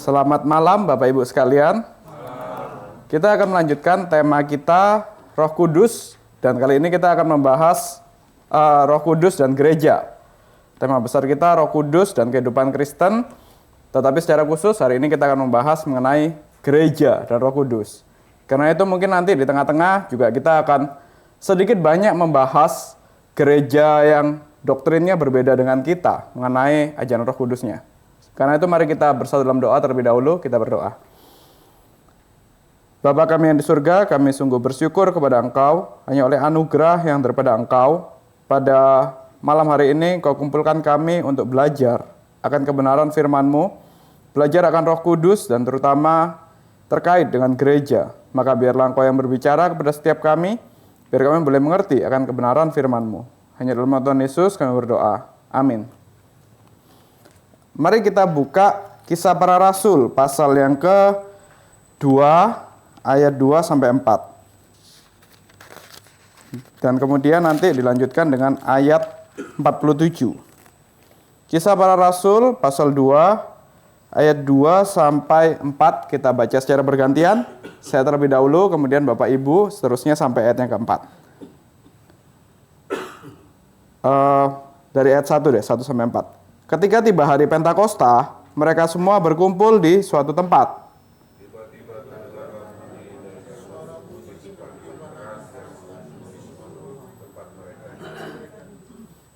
Selamat malam Bapak Ibu sekalian. Kita akan melanjutkan tema kita Roh Kudus, dan kali ini kita akan membahas Roh Kudus dan gereja. Tema besar kita Roh Kudus dan kehidupan Kristen, tetapi secara khusus hari ini kita akan membahas mengenai gereja dan Roh Kudus. Karena itu mungkin nanti di tengah-tengah juga kita akan sedikit banyak membahas gereja yang doktrinnya berbeda dengan kita mengenai ajaran Roh Kudusnya. Karena itu mari kita bersatu dalam doa terlebih dahulu. Kita berdoa. Bapa kami yang di surga, kami sungguh bersyukur kepada Engkau, hanya oleh anugerah yang daripada Engkau. Pada malam hari ini Engkau kumpulkan kami untuk belajar akan kebenaran firman-Mu, belajar akan Roh Kudus dan terutama terkait dengan gereja. Maka biarlah Engkau yang berbicara kepada setiap kami, biar kami boleh mengerti akan kebenaran firman-Mu. Hanya dalam nama Tuhan Yesus kami berdoa. Amin. Mari kita buka Kisah Para Rasul pasal yang ke-2 ayat 2 sampai 4. Dan kemudian nanti dilanjutkan dengan ayat 47. Kisah Para Rasul pasal 2 ayat 2 sampai 4 kita baca secara bergantian. Saya terlebih dahulu, kemudian Bapak Ibu seterusnya sampai ayat yang keempat. Dari ayat 1 deh, 1 sampai 4. Ketika tiba hari Pentakosta, mereka semua berkumpul di suatu tempat.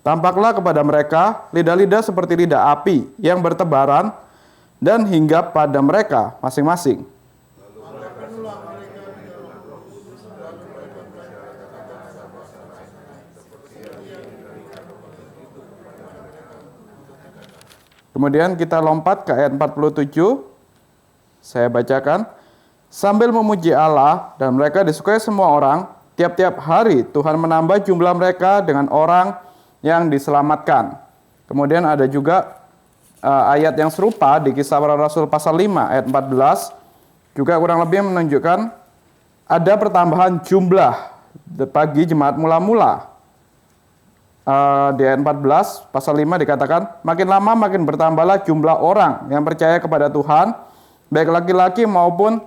Tampaklah kepada mereka lidah-lidah seperti lidah api yang bertebaran dan hinggap pada mereka masing-masing. Kemudian kita lompat ke ayat 47, saya bacakan. Sambil memuji Allah dan mereka disukai semua orang, tiap-tiap hari Tuhan menambah jumlah mereka dengan orang yang diselamatkan. Kemudian ada juga ayat yang serupa di Kisah Para Rasul pasal 5 ayat 14, juga kurang lebih menunjukkan ada pertambahan jumlah bagi jemaat mula-mula. Di ayat 14 pasal 5 dikatakan, makin lama makin bertambahlah jumlah orang yang percaya kepada Tuhan, baik laki-laki maupun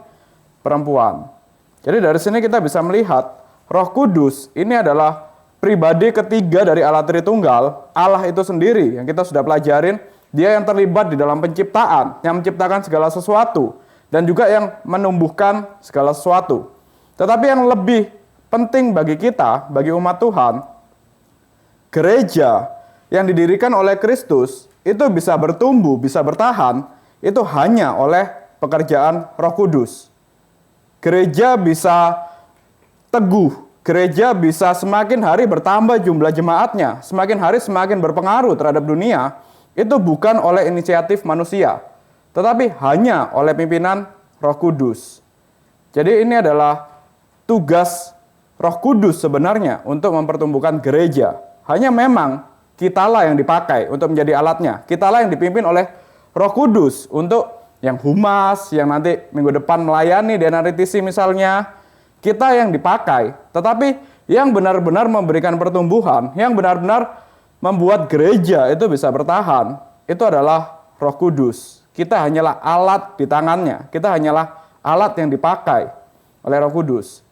perempuan. Jadi dari sini kita bisa melihat Roh Kudus ini adalah pribadi ketiga dari Allah Tritunggal. Allah itu sendiri yang kita sudah pelajarin, dia yang terlibat di dalam penciptaan, yang menciptakan segala sesuatu, dan juga yang menumbuhkan segala sesuatu. Tetapi yang lebih penting bagi kita, bagi umat Tuhan, gereja yang didirikan oleh Kristus itu bisa bertumbuh, bisa bertahan, itu hanya oleh pekerjaan Roh Kudus. Gereja bisa teguh, gereja bisa semakin hari bertambah jumlah jemaatnya, semakin hari semakin berpengaruh terhadap dunia, itu bukan oleh inisiatif manusia, tetapi hanya oleh pimpinan Roh Kudus. Jadi ini adalah tugas Roh Kudus sebenarnya untuk mempertumbuhkan gereja. Hanya memang kitalah yang dipakai untuk menjadi alatnya. Kitalah yang dipimpin oleh Roh Kudus untuk yang humas, yang nanti minggu depan melayani di NRTC misalnya. Kita yang dipakai. Tetapi yang benar-benar memberikan pertumbuhan, yang benar-benar membuat gereja itu bisa bertahan, itu adalah Roh Kudus. Kita hanyalah alat di tangannya. Kita hanyalah alat yang dipakai oleh Roh Kudus.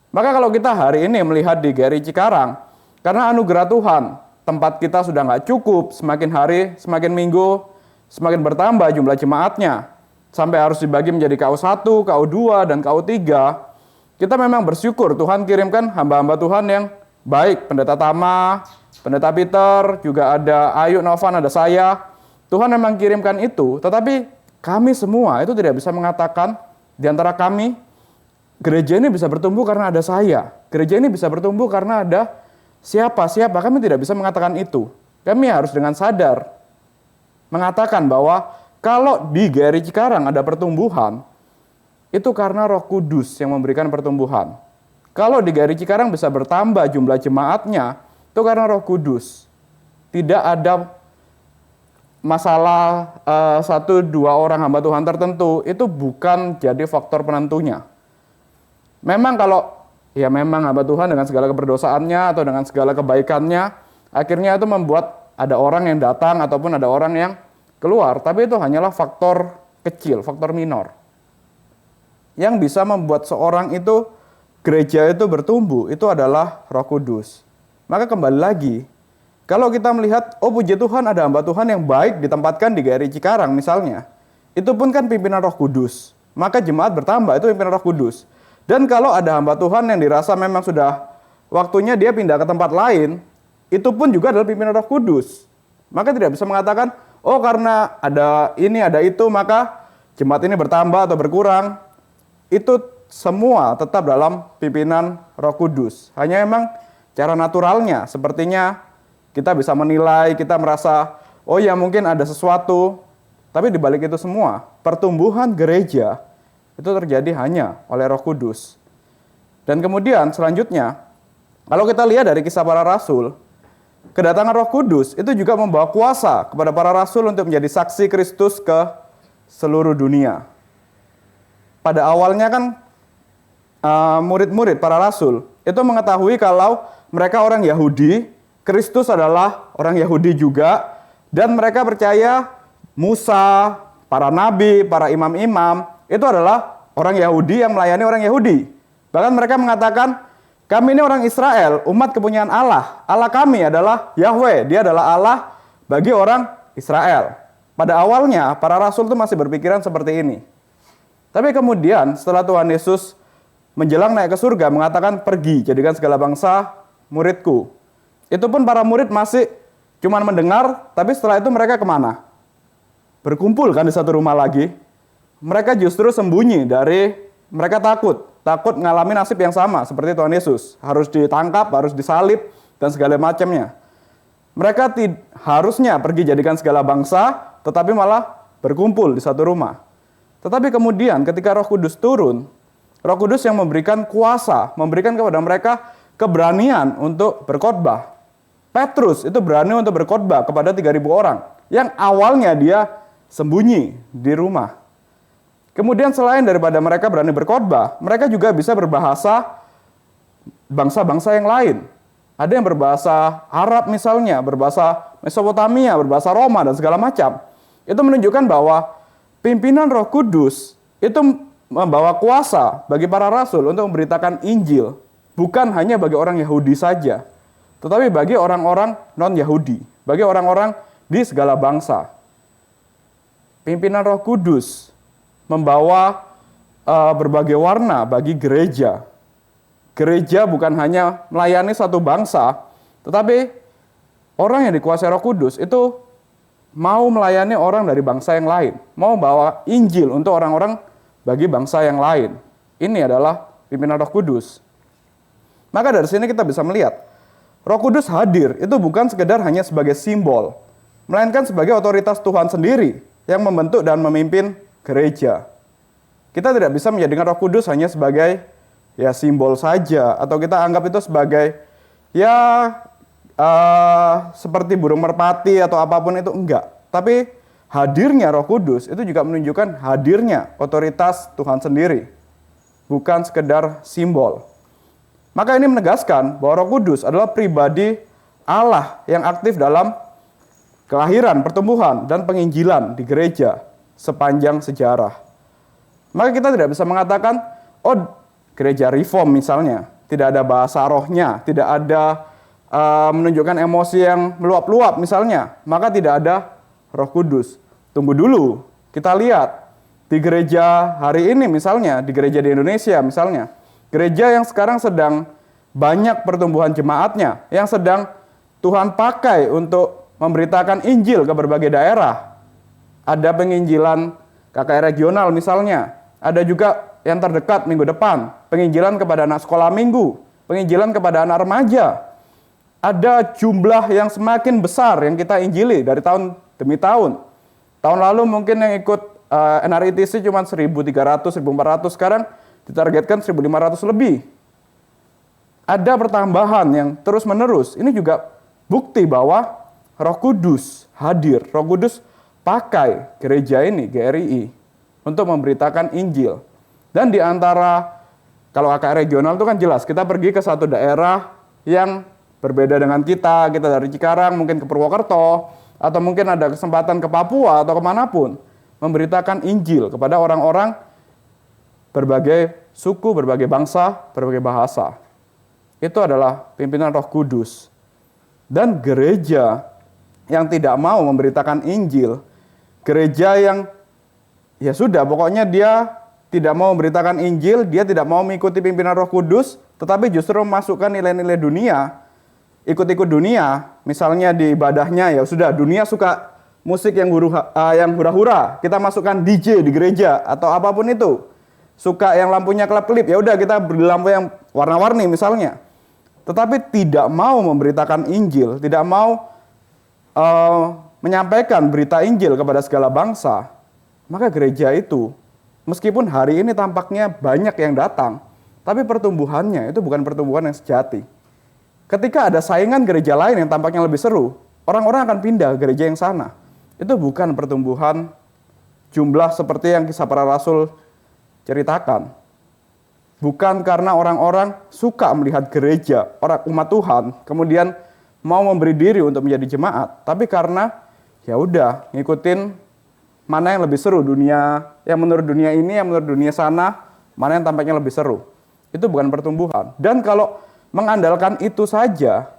Maka kalau kita hari ini melihat di GRI Cikarang, karena anugerah Tuhan, tempat kita sudah nggak cukup, semakin hari, semakin minggu, semakin bertambah jumlah jemaatnya, sampai harus dibagi menjadi KU1, KU2, dan KU3. Kita memang bersyukur Tuhan kirimkan hamba-hamba Tuhan yang baik, Pendeta Tama, Pendeta Peter, juga ada Ayu, Novan, ada saya. Tuhan memang kirimkan itu, tetapi kami semua itu tidak bisa mengatakan di antara kami, gereja ini bisa bertumbuh karena ada saya. Gereja ini bisa bertumbuh karena ada siapa, kami tidak bisa mengatakan itu. Kami harus dengan sadar mengatakan bahwa kalau di GRI Cikarang ada pertumbuhan, itu karena Roh Kudus yang memberikan pertumbuhan. Kalau di GRI Cikarang bisa bertambah jumlah jemaatnya, itu karena Roh Kudus. Tidak ada masalah 1-2 orang hamba Tuhan tertentu, itu bukan jadi faktor penentunya. Memang kalau memang hamba Tuhan dengan segala keberdosaannya atau dengan segala kebaikannya, akhirnya itu membuat ada orang yang datang ataupun ada orang yang keluar. Tapi itu hanyalah faktor kecil, faktor minor. Yang bisa membuat seorang itu, gereja itu bertumbuh, itu adalah Roh Kudus. Maka kembali lagi, kalau kita melihat, oh puji Tuhan ada hamba Tuhan yang baik ditempatkan di GRI Cikarang misalnya. Itu pun kan pimpinan Roh Kudus. Maka jemaat bertambah, itu pimpinan Roh Kudus. Dan kalau ada hamba Tuhan yang dirasa memang sudah waktunya dia pindah ke tempat lain, itu pun juga adalah pimpinan Roh Kudus. Maka tidak bisa mengatakan, oh karena ada ini, ada itu, maka jemaat ini bertambah atau berkurang. Itu semua tetap dalam pimpinan Roh Kudus. Hanya memang cara naturalnya, sepertinya kita bisa menilai, kita merasa, oh ya mungkin ada sesuatu. Tapi di balik itu semua, pertumbuhan gereja itu terjadi hanya oleh Roh Kudus. Dan kemudian selanjutnya, kalau kita lihat dari Kisah Para Rasul, kedatangan Roh Kudus itu juga membawa kuasa kepada para rasul untuk menjadi saksi Kristus ke seluruh dunia. Pada awalnya kan murid-murid para rasul itu mengetahui kalau mereka orang Yahudi, Kristus adalah orang Yahudi juga, dan mereka percaya Musa, para nabi, para imam-imam, itu adalah orang Yahudi yang melayani orang Yahudi. Bahkan mereka mengatakan, kami ini orang Israel, umat kepunyaan Allah. Allah kami adalah Yahweh, dia adalah Allah bagi orang Israel. Pada awalnya, para rasul itu masih berpikiran seperti ini. Tapi kemudian, setelah Tuhan Yesus menjelang naik ke surga, mengatakan, pergi, jadikan segala bangsa muridku. Itu pun para murid masih cuma mendengar, tapi setelah itu mereka kemana? Berkumpul kan di satu rumah lagi. Mereka justru sembunyi dari, mereka takut mengalami nasib yang sama seperti Tuhan Yesus. Harus ditangkap, harus disalib, dan segala macamnya. Mereka harusnya pergi jadikan segala bangsa, tetapi malah berkumpul di satu rumah. Tetapi kemudian ketika Roh Kudus turun, Roh Kudus yang memberikan kuasa, memberikan kepada mereka keberanian untuk berkhotbah. Petrus itu berani untuk berkhotbah kepada 3.000 orang yang awalnya dia sembunyi di rumah. Kemudian selain daripada mereka berani berkhotbah, mereka juga bisa berbahasa bangsa-bangsa yang lain. Ada yang berbahasa Arab misalnya, berbahasa Mesopotamia, berbahasa Roma dan segala macam. Itu menunjukkan bahwa pimpinan Roh Kudus itu membawa kuasa bagi para rasul untuk memberitakan Injil, bukan hanya bagi orang Yahudi saja, tetapi bagi orang-orang non-Yahudi, bagi orang-orang di segala bangsa. Pimpinan Roh Kudus membawa berbagai warna bagi gereja. Gereja bukan hanya melayani satu bangsa, tetapi orang yang dikuasai Roh Kudus itu mau melayani orang dari bangsa yang lain, mau bawa Injil untuk orang-orang bagi bangsa yang lain. Ini adalah pimpinan Roh Kudus. Maka dari sini kita bisa melihat, Roh Kudus hadir itu bukan sekedar hanya sebagai simbol, melainkan sebagai otoritas Tuhan sendiri yang membentuk dan memimpin gereja. Kita tidak bisa menjadikan Roh Kudus hanya sebagai simbol saja, atau kita anggap itu sebagai seperti burung merpati atau apapun itu, enggak. Tapi hadirnya Roh Kudus itu juga menunjukkan hadirnya otoritas Tuhan sendiri, bukan sekedar simbol. Maka ini menegaskan bahwa Roh Kudus adalah pribadi Allah yang aktif dalam kelahiran, pertumbuhan, dan penginjilan di gereja sepanjang sejarah. Maka kita tidak bisa mengatakan, oh gereja reform misalnya, tidak ada bahasa rohnya, tidak ada menunjukkan emosi yang meluap-luap misalnya, maka tidak ada Roh Kudus. Tunggu dulu, kita lihat di gereja hari ini misalnya, di gereja di Indonesia misalnya, gereja yang sekarang sedang banyak pertumbuhan jemaatnya, yang sedang Tuhan pakai untuk memberitakan Injil ke berbagai daerah. Ada penginjilan KKR regional misalnya, ada juga yang terdekat minggu depan, penginjilan kepada anak sekolah minggu, penginjilan kepada anak remaja. Ada jumlah yang semakin besar yang kita injili dari tahun demi tahun. Tahun lalu mungkin yang ikut NRITC cuma 1.300, 1.400, sekarang ditargetkan 1.500 lebih. Ada pertambahan yang terus-menerus. Ini juga bukti bahwa Roh Kudus hadir. Roh Kudus pakai gereja ini, GRI, untuk memberitakan Injil. Dan di antara, kalau AKR regional itu kan jelas, kita pergi ke satu daerah yang berbeda dengan kita dari Cikarang, mungkin ke Purwokerto, atau mungkin ada kesempatan ke Papua atau kemanapun. memberitakan Injil kepada orang-orang berbagai suku, berbagai bangsa, berbagai bahasa. Itu adalah pimpinan Roh Kudus. Dan gereja yang tidak mau memberitakan Injil, gereja yang ya sudah, pokoknya dia tidak mau memberitakan Injil, dia tidak mau mengikuti pimpinan Roh Kudus, tetapi justru memasukkan nilai-nilai dunia, ikut-ikut dunia, misalnya di ibadahnya, ya sudah, dunia suka musik yang hura-hura, kita masukkan DJ di gereja atau apapun itu. Suka yang lampunya kelap-kelip, ya udah kita beri lampu yang warna-warni misalnya. Tetapi tidak mau memberitakan Injil, tidak mau menyampaikan berita Injil kepada segala bangsa, maka gereja itu, meskipun hari ini tampaknya banyak yang datang, tapi pertumbuhannya itu bukan pertumbuhan yang sejati. Ketika ada saingan gereja lain yang tampaknya lebih seru, orang-orang akan pindah ke gereja yang sana. Itu bukan pertumbuhan jumlah seperti yang kisah para rasul ceritakan. Bukan karena orang-orang suka melihat gereja, orang umat Tuhan, kemudian mau memberi diri untuk menjadi jemaat, tapi karena ya udah ngikutin mana yang lebih seru, dunia yang menurut dunia ini, yang menurut dunia sana, mana yang tampaknya lebih seru. Itu bukan pertumbuhan. Dan kalau mengandalkan itu saja,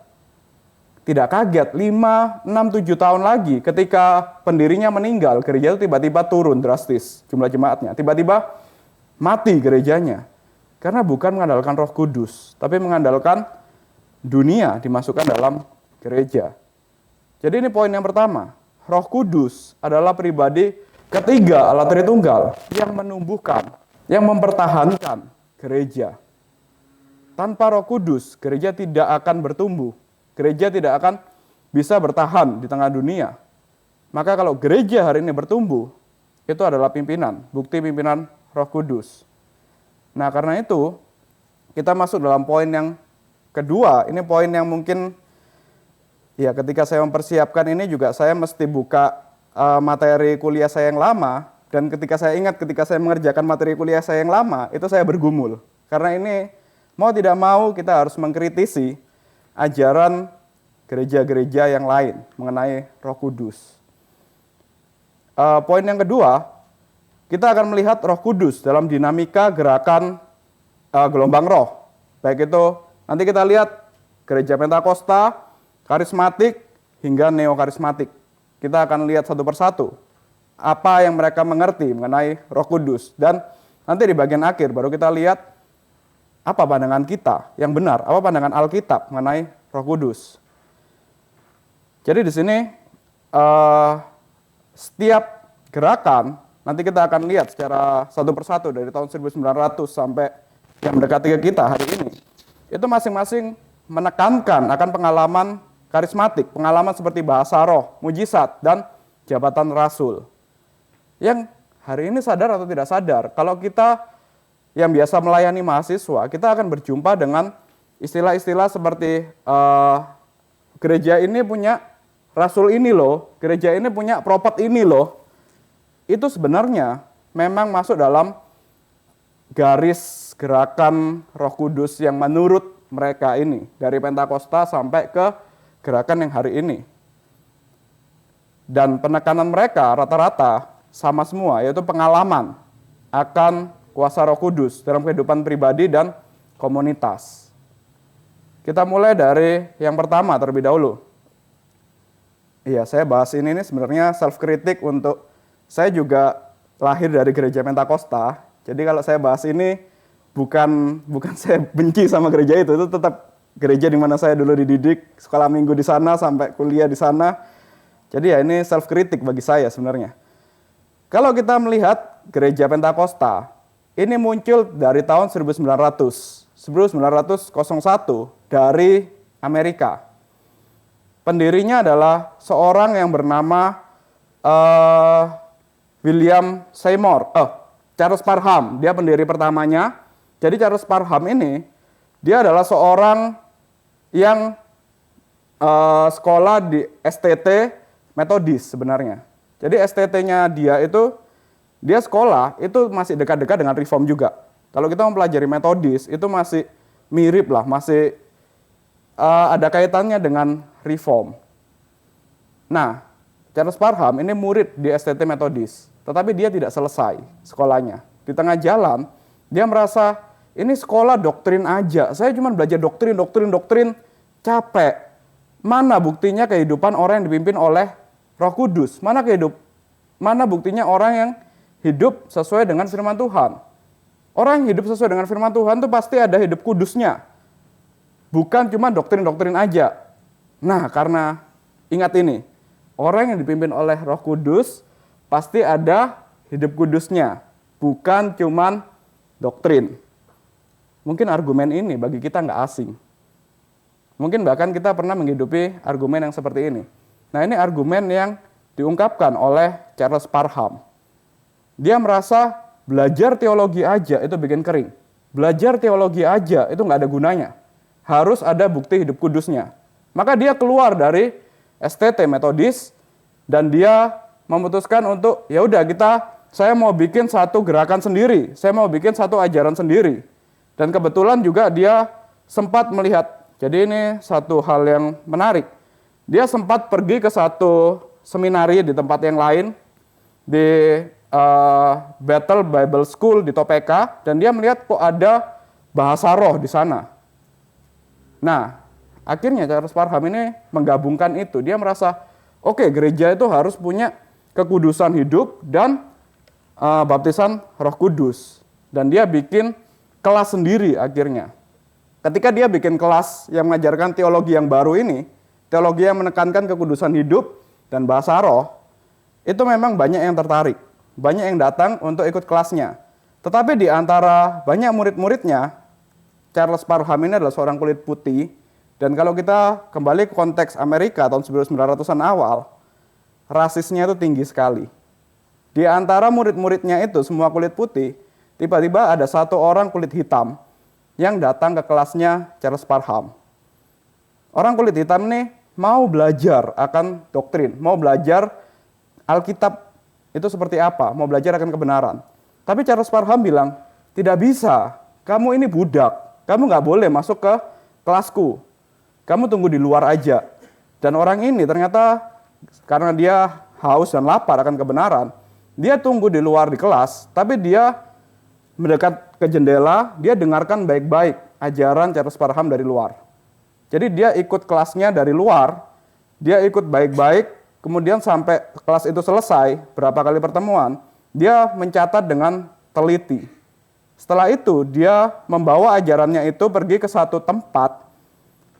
tidak kaget 5, 6, 7 tahun lagi ketika pendirinya meninggal, gereja itu tiba-tiba turun drastis jumlah jemaatnya. Tiba-tiba mati gerejanya. Karena bukan mengandalkan Roh Kudus, tapi mengandalkan dunia dimasukkan dalam gereja. Jadi ini poin yang pertama. Roh Kudus adalah pribadi ketiga Allah Tritunggal yang menumbuhkan, yang mempertahankan gereja. Tanpa Roh Kudus, gereja tidak akan bertumbuh. Gereja tidak akan bisa bertahan di tengah dunia. Maka kalau gereja hari ini bertumbuh, itu adalah pimpinan, bukti pimpinan Roh Kudus. Nah, karena itu kita masuk dalam poin yang kedua. Ini poin yang mungkin ya ketika saya mempersiapkan ini juga saya mesti buka materi kuliah saya yang lama, dan ketika saya mengerjakan materi kuliah saya yang lama, itu saya bergumul. Karena ini mau tidak mau kita harus mengkritisi ajaran gereja-gereja yang lain mengenai Roh Kudus. Poin yang kedua, kita akan melihat Roh Kudus dalam dinamika gerakan gelombang roh. Baik itu nanti kita lihat gereja Pentakosta, karismatik, hingga neokarismatik. Kita akan lihat satu persatu apa yang mereka mengerti mengenai Roh Kudus. Dan nanti di bagian akhir baru kita lihat apa pandangan kita yang benar, apa pandangan Alkitab mengenai Roh Kudus. Jadi di sini setiap gerakan nanti kita akan lihat secara satu persatu dari tahun 1900 sampai yang mendekati ke kita hari ini. Itu masing-masing menekankan akan pengalaman karismatik, pengalaman seperti bahasa roh, mujizat, dan jabatan rasul. Yang hari ini sadar atau tidak sadar, kalau kita yang biasa melayani mahasiswa, kita akan berjumpa dengan istilah-istilah seperti gereja ini punya rasul ini loh, gereja ini punya propet ini loh. Itu sebenarnya memang masuk dalam garis gerakan Roh Kudus yang menurut mereka ini, dari Pentakosta sampai ke gerakan yang hari ini. Dan penekanan mereka rata-rata sama semua, yaitu pengalaman akan kuasa Roh Kudus dalam kehidupan pribadi dan komunitas. Kita mulai dari yang pertama terlebih dahulu. Iya, saya bahas ini sebenarnya self-kritik untuk saya juga lahir dari gereja Pentakosta. Jadi kalau saya bahas ini bukan saya benci sama gereja itu tetap gereja di mana saya dulu dididik, sekolah minggu di sana sampai kuliah di sana. Jadi ya ini self-kritik bagi saya sebenarnya. Kalau kita melihat gereja Pentakosta, ini muncul dari tahun 1901 dari Amerika. Pendirinya adalah seorang yang bernama Charles Parham. Dia pendiri pertamanya. Jadi Charles Parham ini, dia adalah seorang yang sekolah di STT Metodis sebenarnya. Jadi STT-nya dia sekolah itu masih dekat-dekat dengan Reform juga. Kalau kita mempelajari Metodis, itu masih mirip lah, masih ada kaitannya dengan Reform. Nah, Charles Parham ini murid di STT Metodis. tetapi dia tidak selesai sekolahnya. Di tengah jalan, dia merasa, ini sekolah doktrin aja, saya cuma belajar doktrin, capek. Mana buktinya kehidupan orang yang dipimpin oleh Roh Kudus? Mana buktinya orang yang hidup sesuai dengan firman Tuhan? Orang yang hidup sesuai dengan firman Tuhan itu pasti ada hidup kudusnya. Bukan cuma doktrin aja. Nah, karena ingat ini, orang yang dipimpin oleh Roh Kudus pasti ada hidup kudusnya, bukan cuma doktrin. Mungkin argumen ini bagi kita nggak asing. Mungkin bahkan kita pernah menghidupi argumen yang seperti ini. Nah, ini argumen yang diungkapkan oleh Charles Parham. Dia merasa belajar teologi aja itu bikin kering. Belajar teologi aja itu nggak ada gunanya. Harus ada bukti hidup kudusnya. Maka dia keluar dari STT Metodis dan dia memutuskan untuk saya mau bikin satu gerakan sendiri, saya mau bikin satu ajaran sendiri. Dan kebetulan juga dia sempat melihat, jadi ini satu hal yang menarik. Dia sempat pergi ke satu seminari di tempat yang lain, di Bethel Bible School di Topeka, dan dia melihat kok ada bahasa roh di sana. Nah, akhirnya Charles Parham ini menggabungkan itu. Dia merasa, oke, gereja itu harus punya kekudusan hidup dan baptisan Roh Kudus. Dan dia bikin kelas sendiri akhirnya. Ketika dia bikin kelas yang mengajarkan teologi yang baru ini, teologi yang menekankan kekudusan hidup dan bahasa roh, itu memang banyak yang tertarik. Banyak yang datang untuk ikut kelasnya. Tetapi di antara banyak murid-muridnya, Charles Parham ini adalah seorang kulit putih, dan kalau kita kembali ke konteks Amerika tahun 1900-an awal, rasisnya itu tinggi sekali. Di antara murid-muridnya itu semua kulit putih, tiba-tiba ada satu orang kulit hitam yang datang ke kelasnya Charles Parham. Orang kulit hitam ini mau belajar akan doktrin, mau belajar Alkitab itu seperti apa, mau belajar akan kebenaran. Tapi Charles Parham bilang, tidak bisa, kamu ini budak. Kamu nggak boleh masuk ke kelasku. Kamu tunggu di luar aja. Dan orang ini ternyata karena dia haus dan lapar akan kebenaran, dia tunggu di luar di kelas, tapi dia mendekat ke jendela, dia dengarkan baik-baik ajaran Charles Parham dari luar. Jadi dia ikut kelasnya dari luar, dia ikut baik-baik, kemudian sampai kelas itu selesai, berapa kali pertemuan, dia mencatat dengan teliti. Setelah itu, dia membawa ajarannya itu pergi ke satu tempat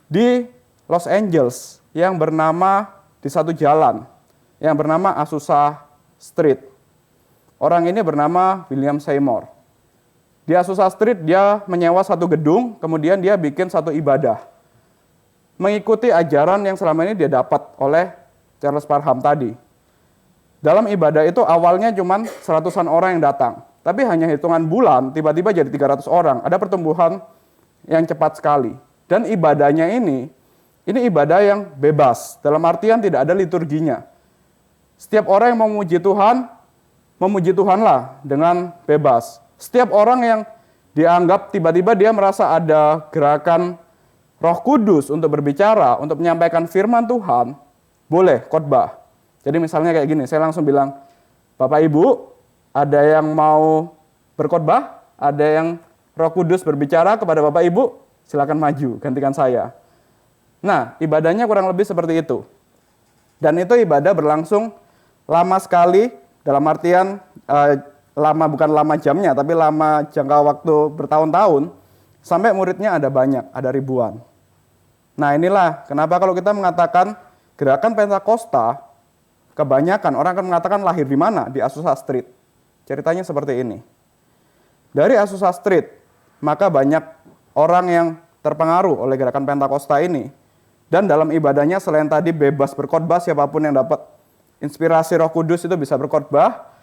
di Los Angeles yang bernama, di satu jalan, yang bernama Azusa Street. Orang ini bernama William Seymour. Di Azusa Street, dia menyewa satu gedung, kemudian dia bikin satu ibadah. Mengikuti ajaran yang selama ini dia dapat oleh Charles Parham tadi. Dalam ibadah itu awalnya cuma 100-an orang yang datang. Tapi hanya hitungan bulan, tiba-tiba jadi 300 orang. Ada pertumbuhan yang cepat sekali. Dan ibadahnya ini ibadah yang bebas. Dalam artian tidak ada liturginya. Setiap orang yang memuji Tuhanlah dengan bebas. Setiap orang yang dianggap tiba-tiba dia merasa ada gerakan Roh Kudus untuk berbicara, untuk menyampaikan firman Tuhan, boleh khotbah. Jadi misalnya kayak gini, saya langsung bilang, Bapak Ibu, ada yang mau berkhotbah, ada yang Roh Kudus berbicara kepada Bapak Ibu, silakan maju, gantikan saya. Nah, ibadahnya kurang lebih seperti itu. Dan itu ibadah berlangsung lama sekali, dalam artian lama bukan lama jamnya, tapi lama jangka waktu bertahun-tahun, sampai muridnya ada banyak, ada ribuan. Nah, inilah kenapa kalau kita mengatakan gerakan Pentakosta, kebanyakan orang akan mengatakan lahir di mana? Di Azusa Street. Ceritanya seperti ini. Dari Azusa Street, maka banyak orang yang terpengaruh oleh gerakan Pentakosta ini. Dan dalam ibadahnya selain tadi bebas berkhotbah, siapapun yang dapat inspirasi Roh Kudus itu bisa berkhotbah,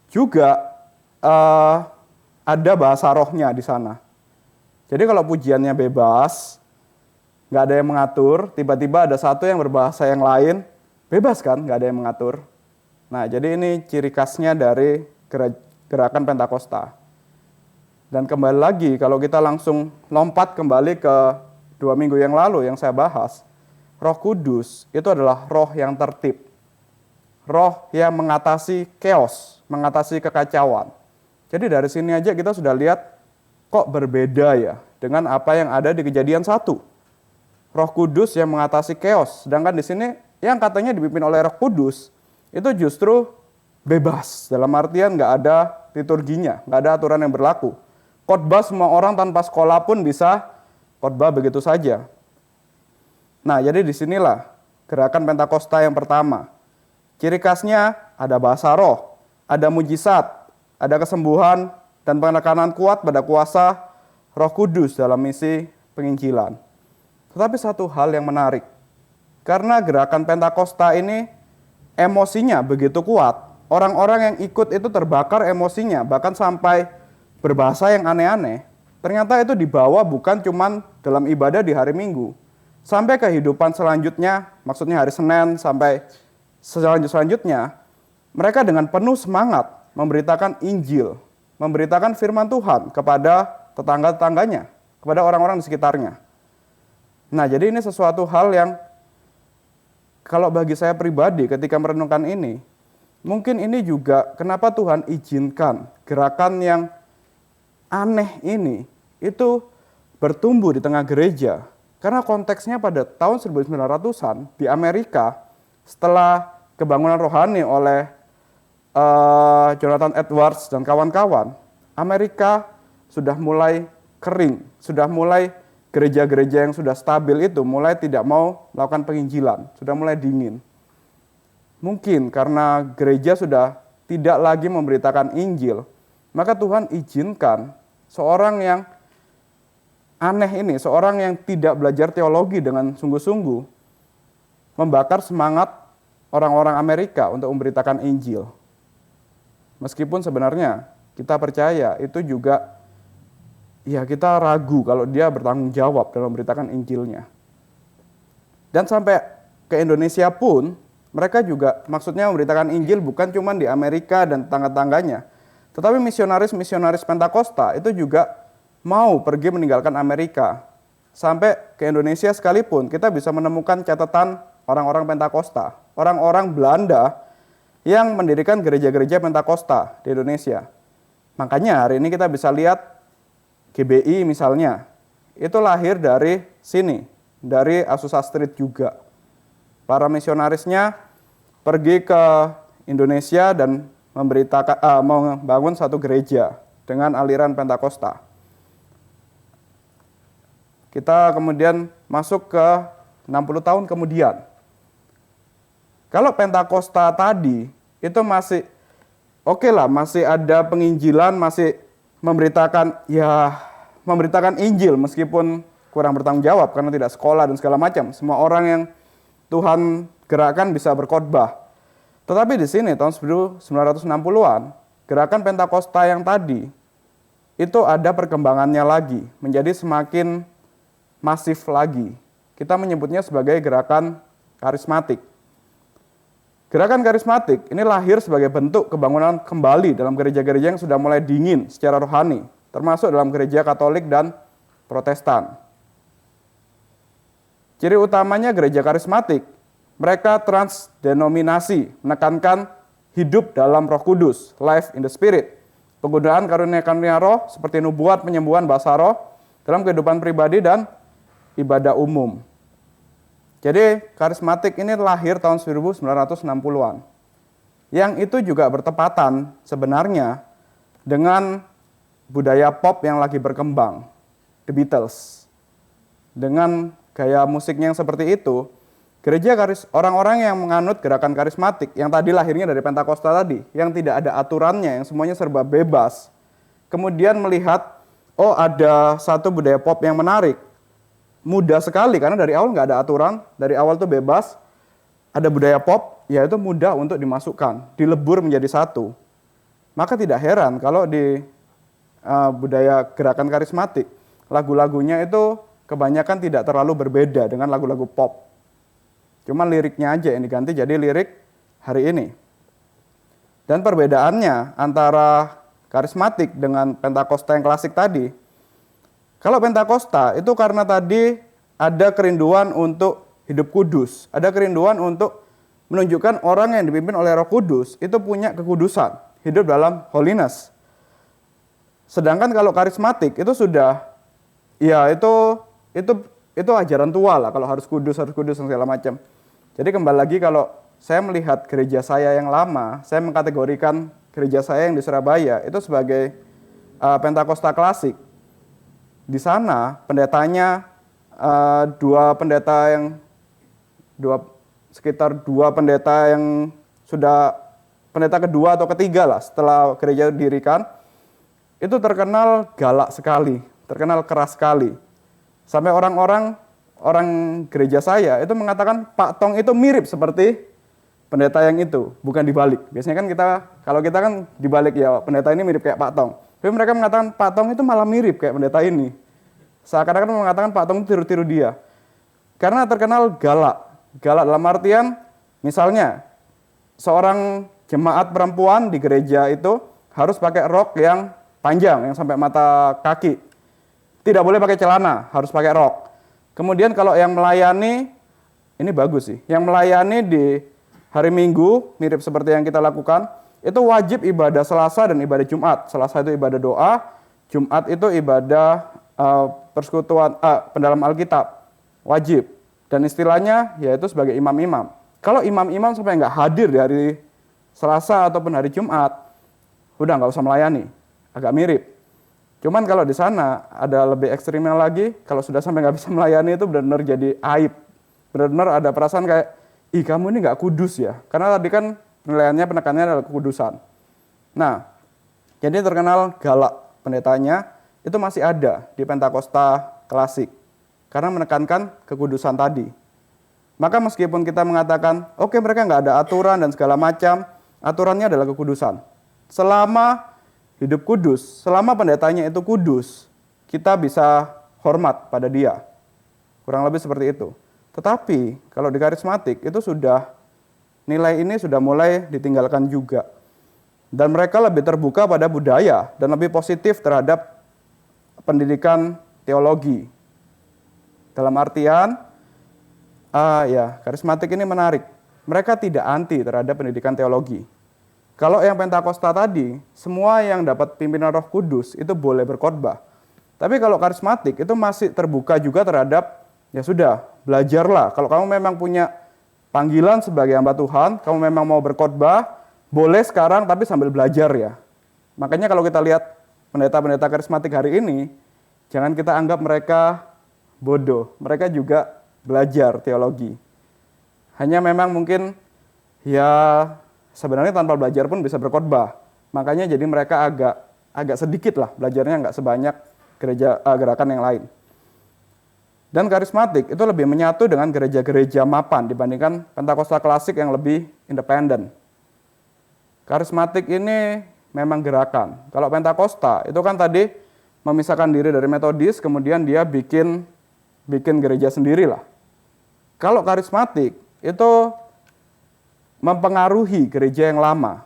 juga ada bahasa rohnya di sana. Jadi kalau pujiannya bebas, nggak ada yang mengatur, tiba-tiba ada satu yang berbahasa yang lain, bebas kan, nggak ada yang mengatur. Nah, jadi ini ciri khasnya dari gerakan Pentakosta. Dan kembali lagi, kalau kita langsung lompat kembali ke 2 minggu yang lalu yang saya bahas, Roh Kudus itu adalah roh yang tertib. Roh yang mengatasi chaos, mengatasi kekacauan. Jadi dari sini aja kita sudah lihat kok berbeda ya dengan apa yang ada di Kejadian 1. Roh Kudus yang mengatasi chaos, sedangkan di sini yang katanya dipimpin oleh Roh Kudus itu justru bebas, dalam artian nggak ada liturginya, nggak ada aturan yang berlaku. Khotbah semua orang tanpa sekolah pun bisa khotbah begitu saja. Nah, jadi disinilah gerakan Pentakosta yang pertama. Ciri khasnya ada bahasa roh, ada mujizat, ada kesembuhan, dan penekanan kuat pada kuasa Roh Kudus dalam misi penginjilan. Tetapi satu hal yang menarik, karena gerakan Pentakosta ini emosinya begitu kuat, orang-orang yang ikut itu terbakar emosinya, bahkan sampai berbahasa yang aneh-aneh. Ternyata itu dibawa bukan cuma dalam ibadah di hari Minggu, sampai kehidupan selanjutnya, maksudnya hari Senin sampai selanjutnya, mereka dengan penuh semangat memberitakan Injil, memberitakan firman Tuhan kepada tetangga-tetangganya, kepada orang-orang di sekitarnya. Nah, jadi ini sesuatu hal yang kalau bagi saya pribadi ketika merenungkan ini, mungkin ini juga kenapa Tuhan izinkan gerakan yang aneh ini itu bertumbuh di tengah gereja. Karena konteksnya pada tahun 1900-an di Amerika, setelah kebangunan rohani oleh Jonathan Edwards dan kawan-kawan, Amerika sudah mulai kering, sudah mulai gereja-gereja yang sudah stabil itu mulai tidak mau melakukan penginjilan, sudah mulai dingin. Mungkin karena gereja sudah tidak lagi memberitakan Injil, maka Tuhan izinkan seorang yang aneh ini, seorang yang tidak belajar teologi dengan sungguh-sungguh, membakar semangat orang-orang Amerika untuk memberitakan Injil. Meskipun sebenarnya kita percaya itu juga, ya kita ragu kalau dia bertanggung jawab dalam memberitakan Injilnya. Dan sampai ke Indonesia pun, mereka juga maksudnya memberitakan Injil bukan cuma di Amerika dan tetangga-tetangganya, tetapi misionaris-misionaris Pentakosta itu juga mau pergi meninggalkan Amerika. Sampai ke Indonesia sekalipun, kita bisa menemukan catatan orang-orang Pentakosta, orang-orang Belanda yang mendirikan gereja-gereja Pentakosta di Indonesia. Makanya hari ini kita bisa lihat GBI misalnya, itu lahir dari sini, dari Azusa Street juga. Para misionarisnya pergi ke Indonesia dan membangun satu gereja dengan aliran Pentakosta. Kita kemudian masuk ke 60 tahun kemudian. Kalau Pentakosta tadi itu masih oke lah, masih ada penginjilan, masih memberitakan Injil meskipun kurang bertanggung jawab karena tidak sekolah dan segala macam. Semua orang yang Tuhan gerakkan bisa berkhotbah. Tetapi di sini tahun 1960-an, gerakan Pentakosta yang tadi itu ada perkembangannya lagi, menjadi semakin masif lagi. Kita menyebutnya sebagai gerakan karismatik. Gerakan karismatik ini lahir sebagai bentuk kebangunan kembali dalam gereja-gereja yang sudah mulai dingin secara rohani, termasuk dalam gereja Katolik dan Protestan. Ciri utamanya gereja karismatik, mereka transdenominasi, menekankan hidup dalam Roh Kudus, life in the Spirit. Penggunaan karunia-karunia roh seperti nubuat, penyembuhan, bahasa roh dalam kehidupan pribadi dan ibadah umum. Jadi karismatik ini lahir tahun 1960-an. Yang itu juga bertepatan sebenarnya dengan budaya pop yang lagi berkembang, The Beatles. Dengan gaya musiknya yang seperti itu, orang-orang yang menganut gerakan karismatik, yang tadi lahirnya dari Pentakosta tadi, yang tidak ada aturannya, yang semuanya serba bebas, kemudian melihat, oh ada satu budaya pop yang menarik, mudah sekali karena dari awal nggak ada aturan, dari awal tuh bebas, ada budaya pop, ya itu mudah untuk dimasukkan, dilebur menjadi satu. Maka tidak heran kalau di budaya gerakan karismatik, lagu-lagunya itu kebanyakan tidak terlalu berbeda dengan lagu-lagu pop. Cuma liriknya aja yang diganti jadi lirik hari ini. Dan perbedaannya antara karismatik dengan Pentakosta yang klasik tadi, kalau Pentakosta itu karena tadi ada kerinduan untuk hidup kudus, ada kerinduan untuk menunjukkan orang yang dipimpin oleh Roh Kudus itu punya kekudusan, hidup dalam holiness. Sedangkan kalau karismatik itu sudah, ya itu ajaran tua lah, kalau harus kudus dan segala macam. Jadi kembali lagi, kalau saya melihat gereja saya yang lama, saya mengkategorikan gereja saya yang di Surabaya itu sebagai Pentakosta klasik. Di sana pendetanya sekitar dua pendeta yang sudah pendeta kedua atau ketiga lah setelah gereja didirikan, itu terkenal galak sekali, terkenal keras sekali. Sampai orang gereja saya itu mengatakan Pak Tong itu mirip seperti pendeta yang itu, bukan dibalik. Biasanya kan kalau kita kan dibalik, ya pendeta ini mirip kayak Pak Tong. Tapi mereka mengatakan Pak Tong itu malah mirip kayak pendeta ini. Seakan-akan mengatakan Pak Tong itu tiru-tiru dia. Karena terkenal galak. Galak dalam artian, misalnya seorang jemaat perempuan di gereja itu harus pakai rok yang panjang, yang sampai mata kaki. Tidak boleh pakai celana, harus pakai rok. Kemudian kalau yang melayani, ini bagus sih, yang melayani di hari Minggu, mirip seperti yang kita lakukan, itu wajib ibadah Selasa dan ibadah Jumat. Selasa itu ibadah doa, Jumat itu ibadah persekutuan pendalam Alkitab, wajib. Dan istilahnya yaitu sebagai imam-imam. Kalau imam-imam sampai nggak hadir di hari Selasa ataupun hari Jumat, udah nggak usah melayani, agak mirip. Cuman kalau di sana ada lebih ekstrimnya lagi, kalau sudah sampai nggak bisa melayani itu benar-benar jadi aib. Benar-benar ada perasaan kayak, ih kamu ini nggak kudus ya. Karena tadi kan penekanannya adalah kekudusan. Nah, jadi terkenal galak pendetanya itu masih ada di Pentakosta klasik. Karena menekankan kekudusan tadi. Maka meskipun kita mengatakan, oke, mereka nggak ada aturan dan segala macam, aturannya adalah kekudusan. Selama hidup kudus, selama pendetanya itu kudus, kita bisa hormat pada dia. Kurang lebih seperti itu. Tetapi kalau di karismatik itu nilai ini sudah mulai ditinggalkan juga. Dan mereka lebih terbuka pada budaya dan lebih positif terhadap pendidikan teologi. Dalam artian, karismatik ini menarik. Mereka tidak anti terhadap pendidikan teologi. Kalau yang Pentakosta tadi, semua yang dapat pimpinan Roh Kudus itu boleh berkhotbah. Tapi kalau karismatik itu masih terbuka juga terhadap, ya sudah, belajarlah. Kalau kamu memang punya panggilan sebagai hamba Tuhan, kamu memang mau berkhotbah, boleh sekarang tapi sambil belajar ya. Makanya kalau kita lihat pendeta-pendeta karismatik hari ini, jangan kita anggap mereka bodoh. Mereka juga belajar teologi. Hanya memang mungkin ya sebenarnya tanpa belajar pun bisa berkhotbah. Makanya jadi mereka agak sedikit lah belajarnya, nggak sebanyak gerakan yang lain. Dan karismatik itu lebih menyatu dengan gereja-gereja mapan dibandingkan Pentakosta klasik yang lebih independen. Karismatik ini memang gerakan. Kalau Pentakosta itu kan tadi memisahkan diri dari Metodis, kemudian dia bikin gereja sendiri lah. Kalau karismatik itu mempengaruhi gereja yang lama.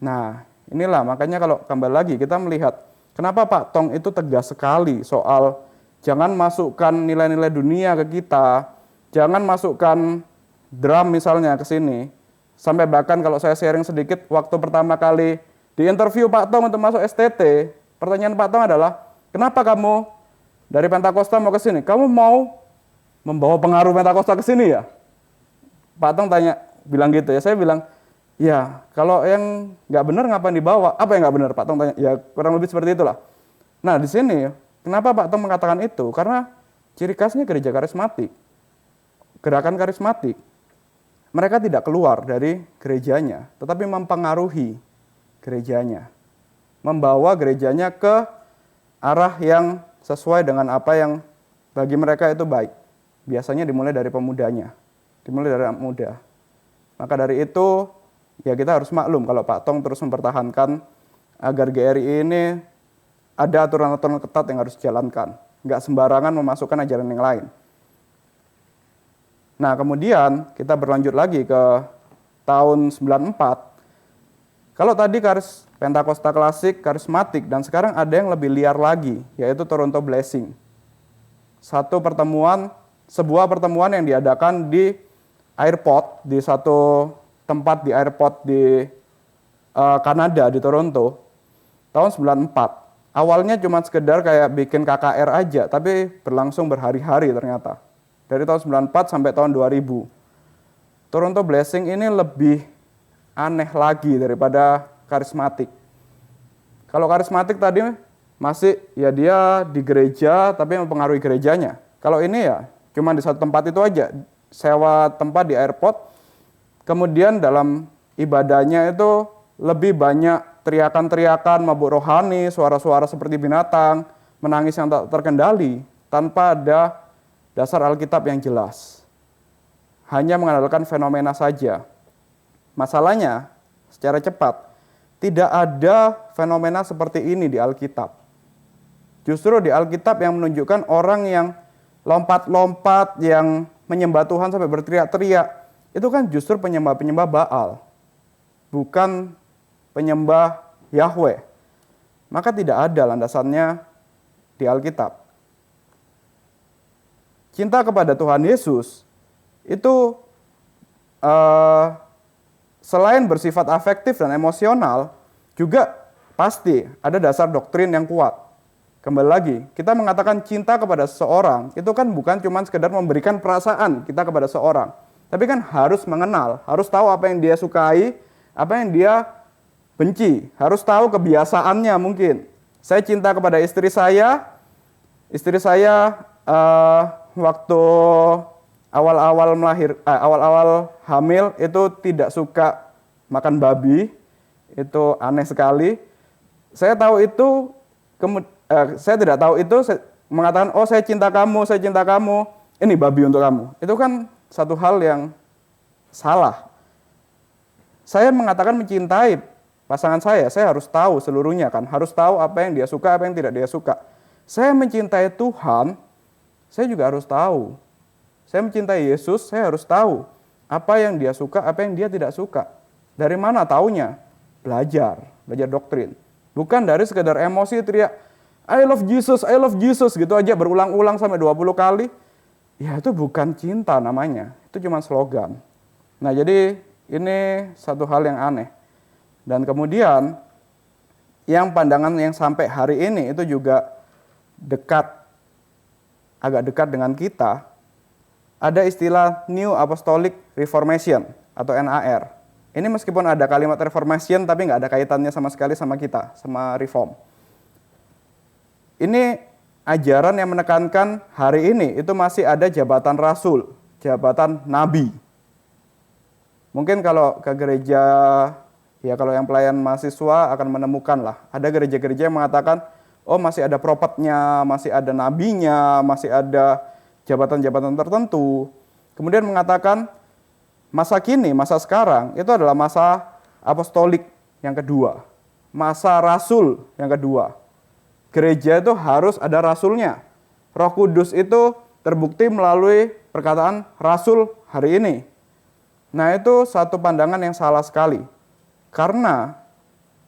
Nah, inilah makanya kalau kembali lagi kita melihat kenapa Pak Tong itu tegas sekali soal jangan masukkan nilai-nilai dunia ke kita, jangan masukkan drum misalnya ke sini. Sampai bahkan kalau saya sharing sedikit, waktu pertama kali di interview Pak Tong untuk masuk STT, pertanyaan Pak Tong adalah, kenapa kamu dari Pentakosta mau ke sini? Kamu mau membawa pengaruh Pentakosta ke sini ya? Pak Tong bilang gitu ya. Saya bilang, ya kalau yang nggak benar ngapain dibawa? Apa yang nggak benar? Pak Tong tanya, ya kurang lebih seperti itulah. Nah di sini, kenapa Pak Tong mengatakan itu? Karena ciri khasnya gereja karismatik, gerakan karismatik, mereka tidak keluar dari gerejanya, tetapi mempengaruhi gerejanya, membawa gerejanya ke arah yang sesuai dengan apa yang bagi mereka itu baik. Biasanya dimulai dari pemudanya. Dimulai dari anak muda. Maka dari itu, ya kita harus maklum kalau Pak Tong terus mempertahankan agar GRI ini ada aturan-aturan ketat yang harus dijalankan. Nggak sembarangan memasukkan ajaran yang lain. Nah kemudian kita berlanjut lagi ke tahun 94. Kalau tadi Pentakosta klasik, karismatik, dan sekarang ada yang lebih liar lagi, yaitu Toronto Blessing. Sebuah pertemuan yang diadakan di airport, di satu tempat di airport di Kanada di Toronto tahun 94. Awalnya cuma sekedar kayak bikin KKR aja, tapi berlangsung berhari-hari ternyata. Dari tahun 94 sampai tahun 2000. Toronto Blessing ini lebih aneh lagi daripada karismatik. Kalau karismatik tadi masih ya dia di gereja tapi mempengaruhi gerejanya. Kalau ini ya cuma di satu tempat itu aja, sewa tempat di airport. Kemudian dalam ibadahnya itu lebih banyak teriakan-teriakan, mabuk rohani, suara-suara seperti binatang, menangis yang tak terkendali, tanpa ada dasar Alkitab yang jelas. Hanya mengandalkan fenomena saja. Masalahnya, secara cepat, tidak ada fenomena seperti ini di Alkitab. Justru di Alkitab yang menunjukkan orang yang lompat-lompat, yang menyembah Tuhan sampai berteriak-teriak, itu kan justru penyembah-penyembah Baal, bukan penyembah Yahweh. Maka tidak ada landasannya di Alkitab. Cinta kepada Tuhan Yesus itu selain bersifat afektif dan emosional, juga pasti ada dasar doktrin yang kuat. Kembali lagi, kita mengatakan cinta kepada seseorang, itu kan bukan cuma sekedar memberikan perasaan kita kepada seorang, tapi kan harus mengenal, harus tahu apa yang dia sukai, apa yang dia benci, harus tahu kebiasaannya mungkin. Saya cinta kepada istri saya waktu awal-awal hamil itu tidak suka makan babi, itu aneh sekali. Saya tidak tahu itu, saya mengatakan, oh saya cinta kamu, ini babi untuk kamu. Itu kan satu hal yang salah. Saya mengatakan mencintai pasangan saya harus tahu seluruhnya kan, harus tahu apa yang dia suka, apa yang tidak dia suka. Saya mencintai Tuhan, saya juga harus tahu. Saya mencintai Yesus, saya harus tahu apa yang dia suka, apa yang dia tidak suka. Dari mana taunya? Belajar doktrin. Bukan dari sekedar emosi teriak, I love Jesus gitu aja berulang-ulang sampai 20 kali. Ya itu bukan cinta namanya, itu cuma slogan. Nah jadi ini satu hal yang aneh. Dan kemudian yang pandangan yang sampai hari ini itu juga agak dekat dengan kita. Ada istilah New Apostolic Reformation atau NAR. Ini meskipun ada kalimat Reformation tapi nggak ada kaitannya sama sekali sama kita, sama Reform. Ini ajaran yang menekankan hari ini itu masih ada jabatan rasul, jabatan nabi. Mungkin kalau ke gereja, ya kalau yang pelayan mahasiswa akan menemukan lah. Ada gereja-gereja yang mengatakan, oh masih ada propetnya, masih ada nabinya, masih ada jabatan-jabatan tertentu. Kemudian mengatakan, masa kini, masa sekarang, itu adalah masa apostolik yang kedua. Masa rasul yang kedua. Gereja itu harus ada rasulnya. Roh Kudus itu terbukti melalui perkataan rasul hari ini. Nah itu satu pandangan yang salah sekali. Karena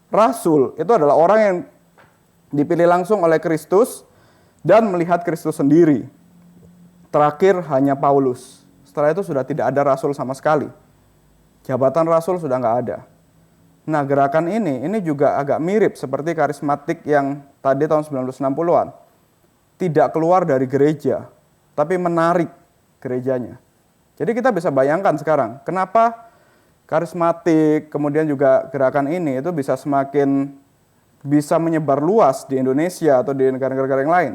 rasul itu adalah orang yang dipilih langsung oleh Kristus dan melihat Kristus sendiri. Terakhir hanya Paulus. Setelah itu sudah tidak ada rasul sama sekali. Jabatan rasul sudah nggak ada. Nah gerakan ini juga agak mirip seperti karismatik yang tadi tahun 1960-an. Tidak keluar dari gereja, tapi menarik gerejanya. Jadi kita bisa bayangkan sekarang, kenapa karismatik, kemudian juga gerakan ini itu bisa menyebar luas di Indonesia atau di negara-negara yang lain.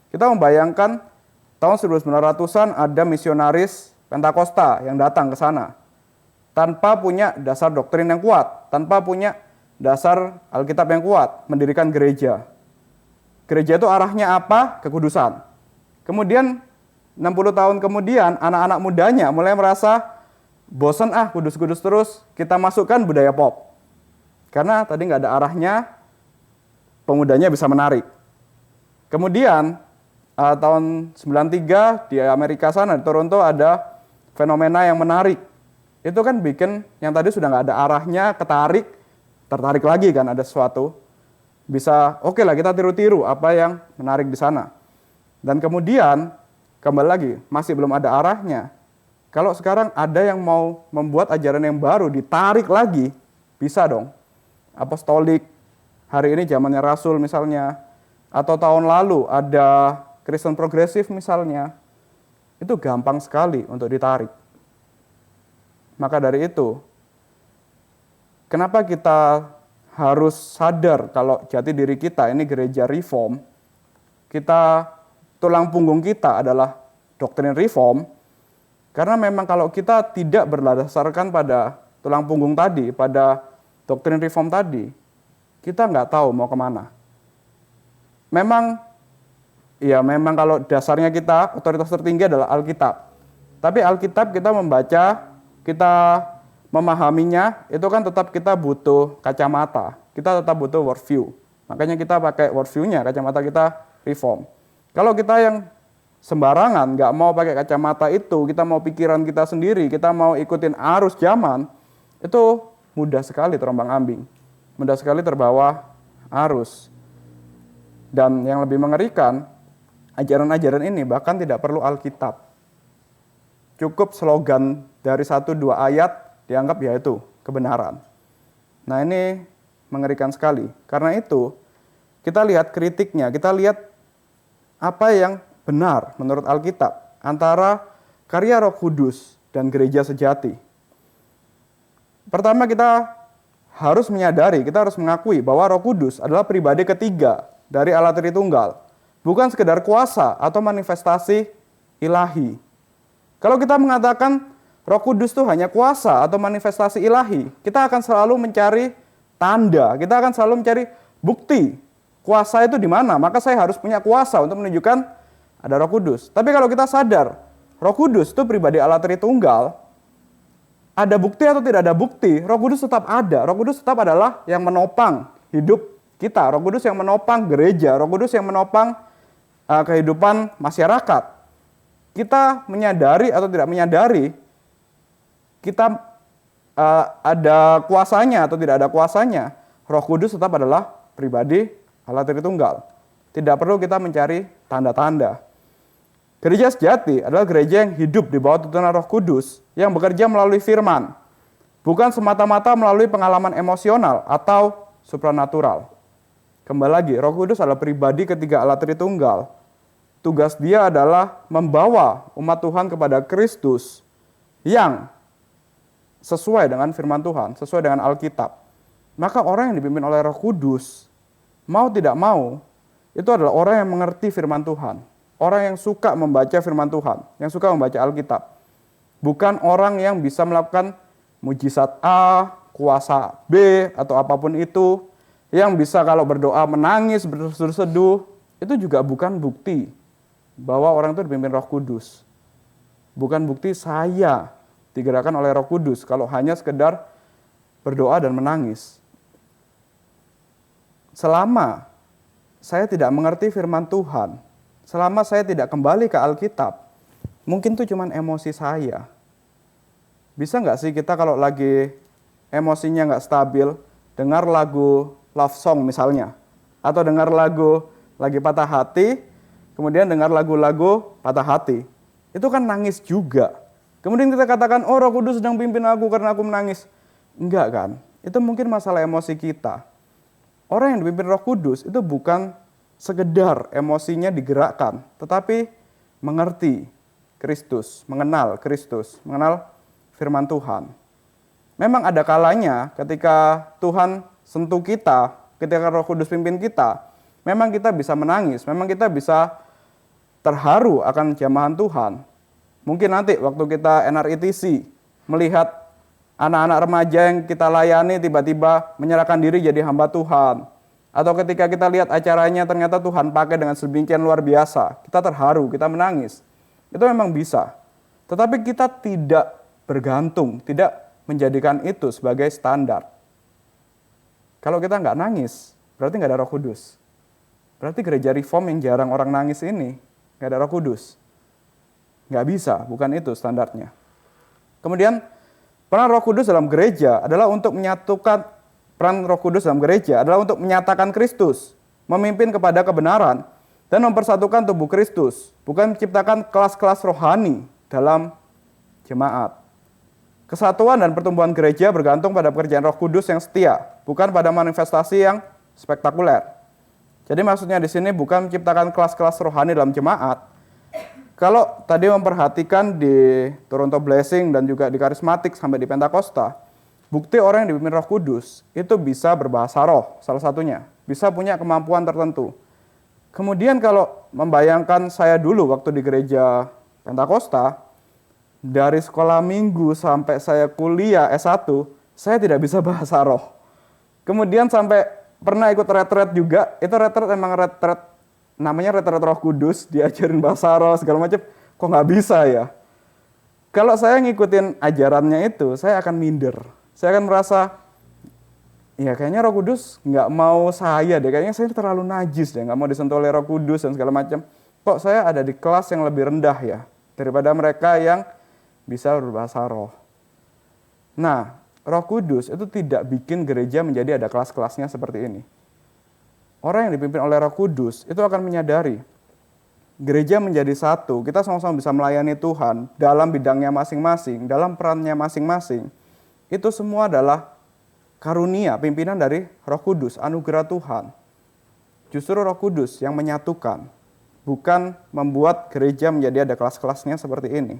Kita membayangkan tahun 1900-an ada misionaris Pentakosta yang datang ke sana. Tanpa punya dasar doktrin yang kuat, tanpa punya dasar Alkitab yang kuat, mendirikan gereja. Gereja itu arahnya apa? Kekudusan. Kemudian 60 tahun kemudian anak-anak mudanya mulai merasa bosan kudus-kudus terus, kita masukkan budaya pop. Karena tadi nggak ada arahnya, pemudanya bisa menarik. Kemudian tahun 93 di Amerika sana, di Toronto ada fenomena yang menarik. Itu kan bikin yang tadi sudah nggak ada arahnya, tertarik lagi kan ada sesuatu. Bisa oke lah kita tiru-tiru apa yang menarik di sana. Dan kemudian kembali lagi masih belum ada arahnya. Kalau sekarang ada yang mau membuat ajaran yang baru ditarik lagi, bisa dong. apostolik, hari ini zamannya Rasul misalnya, atau tahun lalu ada Kristen progresif misalnya, itu gampang sekali untuk ditarik. Maka dari itu, kenapa kita harus sadar kalau jati diri kita ini gereja reform, tulang punggung kita adalah doktrin reform, karena memang kalau kita tidak berdasarkan pada tulang punggung tadi, pada doktrin reform tadi, kita nggak tahu mau kemana. Memang kalau dasarnya kita, otoritas tertinggi adalah Alkitab. Tapi Alkitab kita membaca, kita memahaminya, itu kan tetap kita butuh kacamata. Kita tetap butuh worldview. Makanya kita pakai worldview-nya, kacamata kita reform. Kalau kita yang sembarangan, nggak mau pakai kacamata itu, kita mau pikiran kita sendiri, kita mau ikutin arus zaman, itu mudah sekali terombang-ambing. Mudah sekali terbawa arus. Dan yang lebih mengerikan, ajaran-ajaran ini bahkan tidak perlu Alkitab. Cukup slogan dari 1-2 ayat dianggap yaitu kebenaran. Nah ini mengerikan sekali. Karena itu kita lihat kritiknya, kita lihat apa yang benar menurut Alkitab antara karya Roh Kudus dan gereja sejati. Pertama kita harus menyadari, kita harus mengakui bahwa Roh Kudus adalah pribadi ketiga dari Allah Tritunggal. Bukan sekedar kuasa atau manifestasi ilahi. Kalau kita mengatakan Roh Kudus itu hanya kuasa atau manifestasi ilahi, kita akan selalu mencari tanda, kita akan selalu mencari bukti. Kuasa itu di mana? Maka saya harus punya kuasa untuk menunjukkan ada Roh Kudus. Tapi kalau kita sadar, Roh Kudus itu pribadi Allah Tritunggal, ada bukti atau tidak ada bukti, Roh Kudus tetap ada. Roh Kudus tetap adalah yang menopang hidup kita. Roh Kudus yang menopang gereja, Roh Kudus yang menopang kehidupan masyarakat. Kita menyadari atau tidak menyadari, kita ada kuasanya atau tidak ada kuasanya, Roh Kudus tetap adalah pribadi Allah Tritunggal. Tidak perlu kita mencari tanda-tanda. Gereja sejati adalah gereja yang hidup di bawah tuntunan Roh Kudus, yang bekerja melalui firman, bukan semata-mata melalui pengalaman emosional atau supranatural. Kembali lagi, Roh Kudus adalah pribadi ketiga Allah Tritunggal. Tugas dia adalah membawa umat Tuhan kepada Kristus yang sesuai dengan firman Tuhan, sesuai dengan Alkitab. Maka orang yang dipimpin oleh Roh Kudus, mau tidak mau, itu adalah orang yang mengerti firman Tuhan. Orang yang suka membaca firman Tuhan, yang suka membaca Alkitab. Bukan orang yang bisa melakukan mujizat A, kuasa B, atau apapun itu, yang bisa kalau berdoa menangis, berseduh-seduh, itu juga bukan bukti bahwa orang itu dipimpin Roh Kudus. Bukan bukti saya digerakkan oleh Roh Kudus kalau hanya sekedar berdoa dan menangis. Selama saya tidak mengerti firman Tuhan, selama saya tidak kembali ke Alkitab, mungkin itu cuma emosi saya. Bisa nggak sih kita kalau lagi emosinya nggak stabil, dengar lagu love song misalnya, atau dengar lagu lagi patah hati, kemudian dengar lagu-lagu patah hati, itu kan nangis juga. Kemudian kita katakan, oh Roh Kudus sedang pimpin aku karena aku menangis. Enggak kan, itu mungkin masalah emosi kita. Orang yang dipimpin Roh Kudus itu bukan sekedar emosinya digerakkan, tetapi mengerti Kristus, mengenal Kristus, mengenal firman Tuhan. Memang ada kalanya ketika Tuhan sentuh kita, ketika Roh Kudus pimpin kita, memang kita bisa menangis, memang kita bisa terharu akan jamahan Tuhan. Mungkin nanti waktu kita NRITC, melihat anak-anak remaja yang kita layani tiba-tiba menyerahkan diri jadi hamba Tuhan. Atau ketika kita lihat acaranya ternyata Tuhan pakai dengan sedemikian luar biasa, kita terharu, kita menangis. Itu memang bisa. Tetapi kita tidak bergantung, tidak menjadikan itu sebagai standar. Kalau kita nggak nangis, berarti nggak ada Roh Kudus. Berarti gereja reform yang jarang orang nangis ini, nggak ada Roh Kudus. Nggak bisa, bukan itu standarnya. Kemudian, peran Roh Kudus dalam gereja adalah untuk menyatukan, peran Roh Kudus dalam gereja adalah untuk menyatakan Kristus, memimpin kepada kebenaran, dan mempersatukan tubuh Kristus, bukan menciptakan kelas-kelas rohani dalam jemaat. Kesatuan dan pertumbuhan gereja bergantung pada pekerjaan Roh Kudus yang setia, bukan pada manifestasi yang spektakuler. Jadi maksudnya di sini bukan menciptakan kelas-kelas rohani dalam jemaat. Kalau tadi memperhatikan di Toronto Blessing dan juga di Karismatik sampai di Pentakosta, bukti orang yang dipimpin Roh Kudus itu bisa berbahasa roh, salah satunya. Bisa punya kemampuan tertentu. Kemudian kalau membayangkan saya dulu waktu di gereja Pentakosta, dari sekolah minggu sampai saya kuliah S1, saya tidak bisa bahasa roh. Kemudian sampai pernah ikut retret juga, itu retret emang retret, namanya retret Roh Kudus, diajarin bahasa roh segala macam, kok nggak bisa ya? Kalau saya ngikutin ajarannya itu, saya akan minder. Saya akan merasa, ya kayaknya Roh Kudus nggak mau saya deh, kayaknya saya terlalu najis deh, nggak mau disentuh oleh Roh Kudus dan segala macam. Kok saya ada di kelas yang lebih rendah ya, daripada mereka yang bisa berbahasa roh. Nah, Roh Kudus itu tidak bikin gereja menjadi ada kelas-kelasnya seperti ini. Orang yang dipimpin oleh Roh Kudus itu akan menyadari gereja menjadi satu, kita sama-sama bisa melayani Tuhan dalam bidangnya masing-masing, dalam perannya masing-masing. Itu semua adalah karunia, pimpinan dari Roh Kudus, anugerah Tuhan. Justru Roh Kudus yang menyatukan, bukan membuat gereja menjadi ada kelas-kelasnya seperti ini.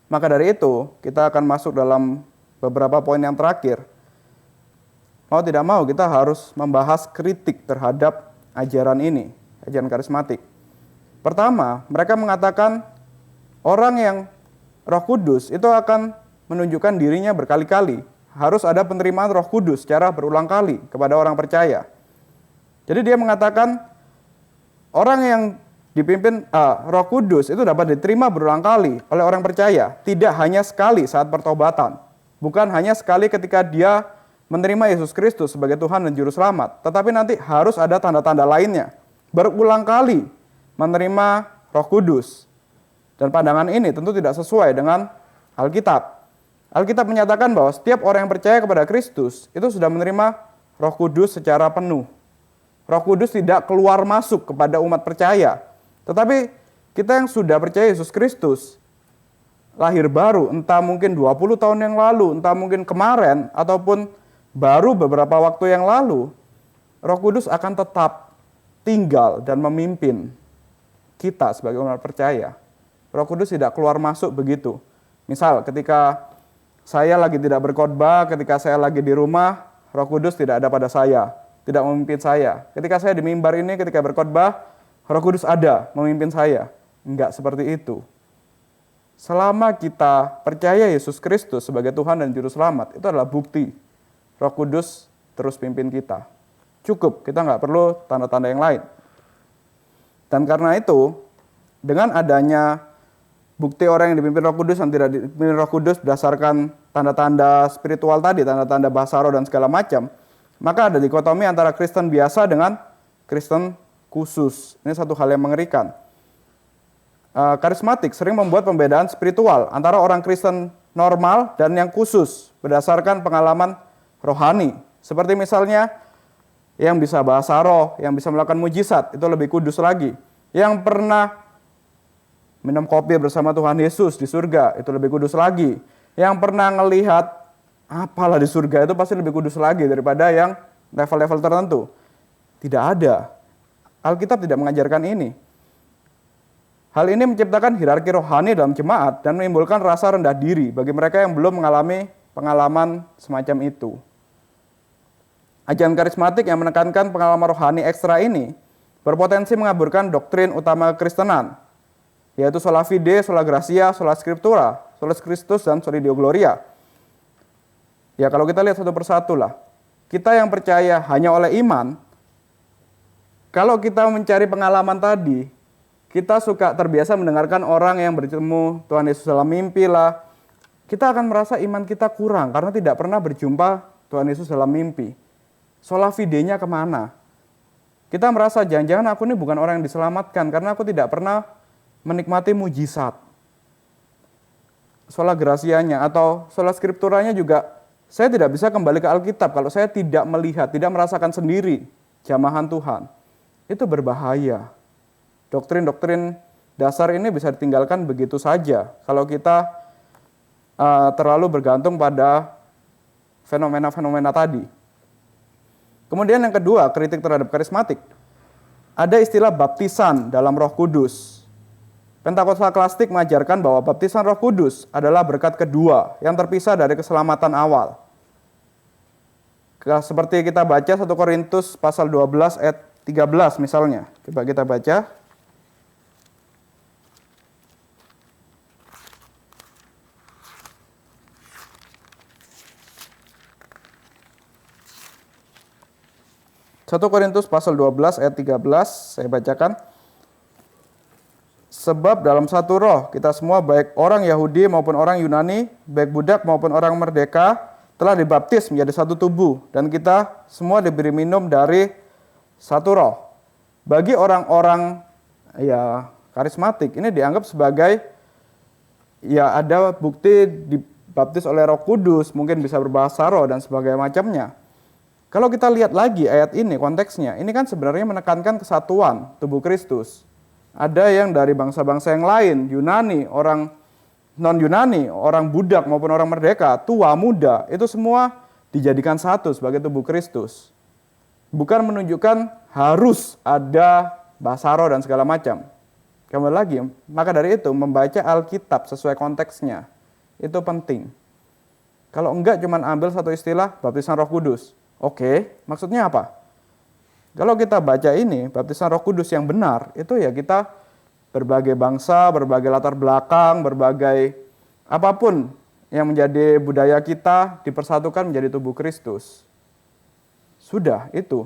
Maka dari itu, kita akan masuk dalam beberapa poin yang terakhir. Mau tidak mau, kita harus membahas kritik terhadap ajaran ini, ajaran karismatik. Pertama, mereka mengatakan orang yang Roh Kudus itu akan menunjukkan dirinya berkali-kali. Harus ada penerimaan Roh Kudus secara berulang kali kepada orang percaya. Jadi dia mengatakan orang yang dipimpin Roh Kudus itu dapat diterima berulang kali oleh orang percaya, tidak hanya sekali saat pertobatan, bukan hanya sekali ketika dia menerima Yesus Kristus sebagai Tuhan dan Juru Selamat, tetapi nanti harus ada tanda-tanda lainnya, berulang kali menerima Roh Kudus. Dan pandangan ini tentu tidak sesuai dengan Alkitab. Alkitab menyatakan bahwa setiap orang yang percaya kepada Kristus itu sudah menerima Roh Kudus secara penuh. Roh Kudus tidak keluar masuk kepada umat percaya. Tetapi kita yang sudah percaya Yesus Kristus, lahir baru, entah mungkin 20 tahun yang lalu, entah mungkin kemarin, ataupun baru beberapa waktu yang lalu, Roh Kudus akan tetap tinggal dan memimpin kita sebagai umat percaya. Roh Kudus tidak keluar masuk begitu. Misal ketika saya lagi tidak berkhotbah, ketika saya lagi di rumah, Roh Kudus tidak ada pada saya, tidak memimpin saya. Ketika saya di mimbar ini, ketika berkhotbah, Roh Kudus ada memimpin saya. Enggak seperti itu. Selama kita percaya Yesus Kristus sebagai Tuhan dan Juru Selamat, itu adalah bukti Roh Kudus terus pimpin kita. Cukup, kita nggak perlu tanda-tanda yang lain. Dan karena itu, dengan adanya bukti orang yang dipimpin Roh Kudus dan tidak dipimpin Roh Kudus berdasarkan tanda-tanda spiritual tadi, tanda-tanda bahasa roh dan segala macam, maka ada dikotomi antara Kristen biasa dengan Kristen khusus. Ini satu hal yang mengerikan. Karismatik sering membuat pembedaan spiritual antara orang Kristen normal dan yang khusus berdasarkan pengalaman rohani. Seperti misalnya yang bisa bahasa roh, yang bisa melakukan mujizat, itu lebih kudus lagi. Yang pernah minum kopi bersama Tuhan Yesus di surga, itu lebih kudus lagi. Yang pernah ngelihat apalah di surga, itu pasti lebih kudus lagi daripada yang level-level tertentu. Tidak ada. Alkitab tidak mengajarkan ini. Hal ini menciptakan hierarki rohani dalam jemaat dan menimbulkan rasa rendah diri bagi mereka yang belum mengalami pengalaman semacam itu. Ajaran karismatik yang menekankan pengalaman rohani ekstra ini berpotensi mengaburkan doktrin utama kekristenan, yaitu sola fide, sola gratia, sola scriptura, solus Christus, dan soli Deo Gloria. Ya kalau kita lihat satu persatu lah, kita yang percaya hanya oleh iman, kalau kita mencari pengalaman tadi, kita suka terbiasa mendengarkan orang yang bertemu Tuhan Yesus dalam mimpi lah. Kita akan merasa iman kita kurang karena tidak pernah berjumpa Tuhan Yesus dalam mimpi. Sola fide-nya kemana? Kita merasa jangan-jangan aku ini bukan orang yang diselamatkan karena aku tidak pernah menikmati mujizat. Sola gratianya atau sola scripturanya juga, saya tidak bisa kembali ke Alkitab kalau saya tidak melihat, tidak merasakan sendiri jamahan Tuhan. Itu berbahaya. Doktrin-doktrin dasar ini bisa ditinggalkan begitu saja kalau kita terlalu bergantung pada fenomena-fenomena tadi. Kemudian yang kedua, kritik terhadap karismatik. Ada istilah baptisan dalam Roh Kudus. Pentakosta Klasik mengajarkan bahwa baptisan Roh Kudus adalah berkat kedua yang terpisah dari keselamatan awal. Seperti kita baca 1 Korintus pasal 12 ayat 13 misalnya. Coba kita baca. 1 Korintus pasal 12 ayat 13, saya bacakan. Sebab dalam satu roh kita semua baik orang Yahudi maupun orang Yunani, baik budak maupun orang merdeka, telah dibaptis menjadi satu tubuh, dan kita semua diberi minum dari satu roh. Bagi orang-orang karismatik, ini dianggap sebagai ada bukti dibaptis oleh Roh Kudus, mungkin bisa berbahasa roh dan sebagainya macamnya. Kalau kita lihat lagi ayat ini konteksnya, ini kan sebenarnya menekankan kesatuan tubuh Kristus. Ada yang dari bangsa-bangsa yang lain, Yunani, orang non-Yunani, orang budak maupun orang merdeka, tua, muda, itu semua dijadikan satu sebagai tubuh Kristus. Bukan menunjukkan harus ada bahasa roh dan segala macam. Kembali lagi, maka dari itu membaca Alkitab sesuai konteksnya, itu penting. Kalau enggak cuma ambil satu istilah, baptisan Roh Kudus. Oke, maksudnya apa? Kalau kita baca ini, baptisan Roh Kudus yang benar, itu ya kita berbagai bangsa, berbagai latar belakang, berbagai apapun yang menjadi budaya kita dipersatukan menjadi tubuh Kristus. Sudah, itu.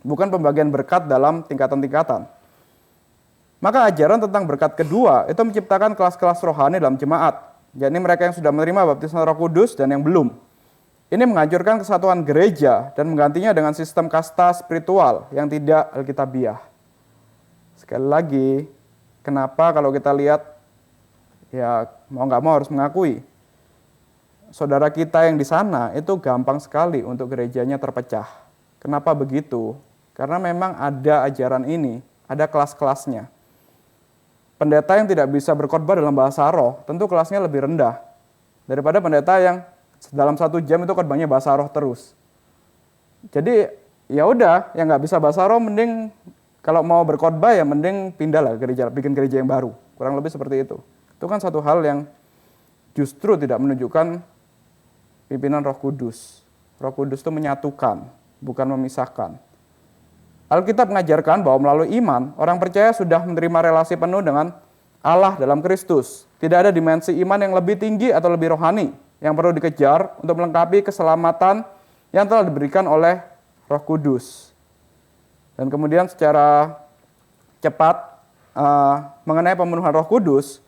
Bukan pembagian berkat dalam tingkatan-tingkatan. Maka ajaran tentang berkat kedua itu menciptakan kelas-kelas rohani dalam jemaat. Yakni mereka yang sudah menerima baptisan Roh Kudus dan yang belum. Ini menghancurkan kesatuan gereja dan menggantinya dengan sistem kasta spiritual yang tidak alkitabiah. Sekali lagi, kenapa kalau kita lihat, ya mau nggak mau harus mengakui, saudara kita yang di sana itu gampang sekali untuk gerejanya terpecah. Kenapa begitu? Karena memang ada ajaran ini, ada kelas-kelasnya. Pendeta yang tidak bisa berkhotbah dalam bahasa roh, tentu kelasnya lebih rendah daripada pendeta yang dalam 1 jam itu khotbahnya bahasa roh terus. Jadi ya udah, yang nggak bisa bahasa roh mending kalau mau berkhotbah ya mending pindah lah ke gereja, bikin gereja yang baru. Kurang lebih seperti itu. Itu kan satu hal yang justru tidak menunjukkan pimpinan Roh Kudus. Roh Kudus itu menyatukan, bukan memisahkan. Alkitab mengajarkan bahwa melalui iman, orang percaya sudah menerima relasi penuh dengan Allah dalam Kristus. Tidak ada dimensi iman yang lebih tinggi atau lebih rohani yang perlu dikejar untuk melengkapi keselamatan yang telah diberikan oleh Roh Kudus. Dan kemudian secara cepat mengenai pemenuhan Roh Kudus,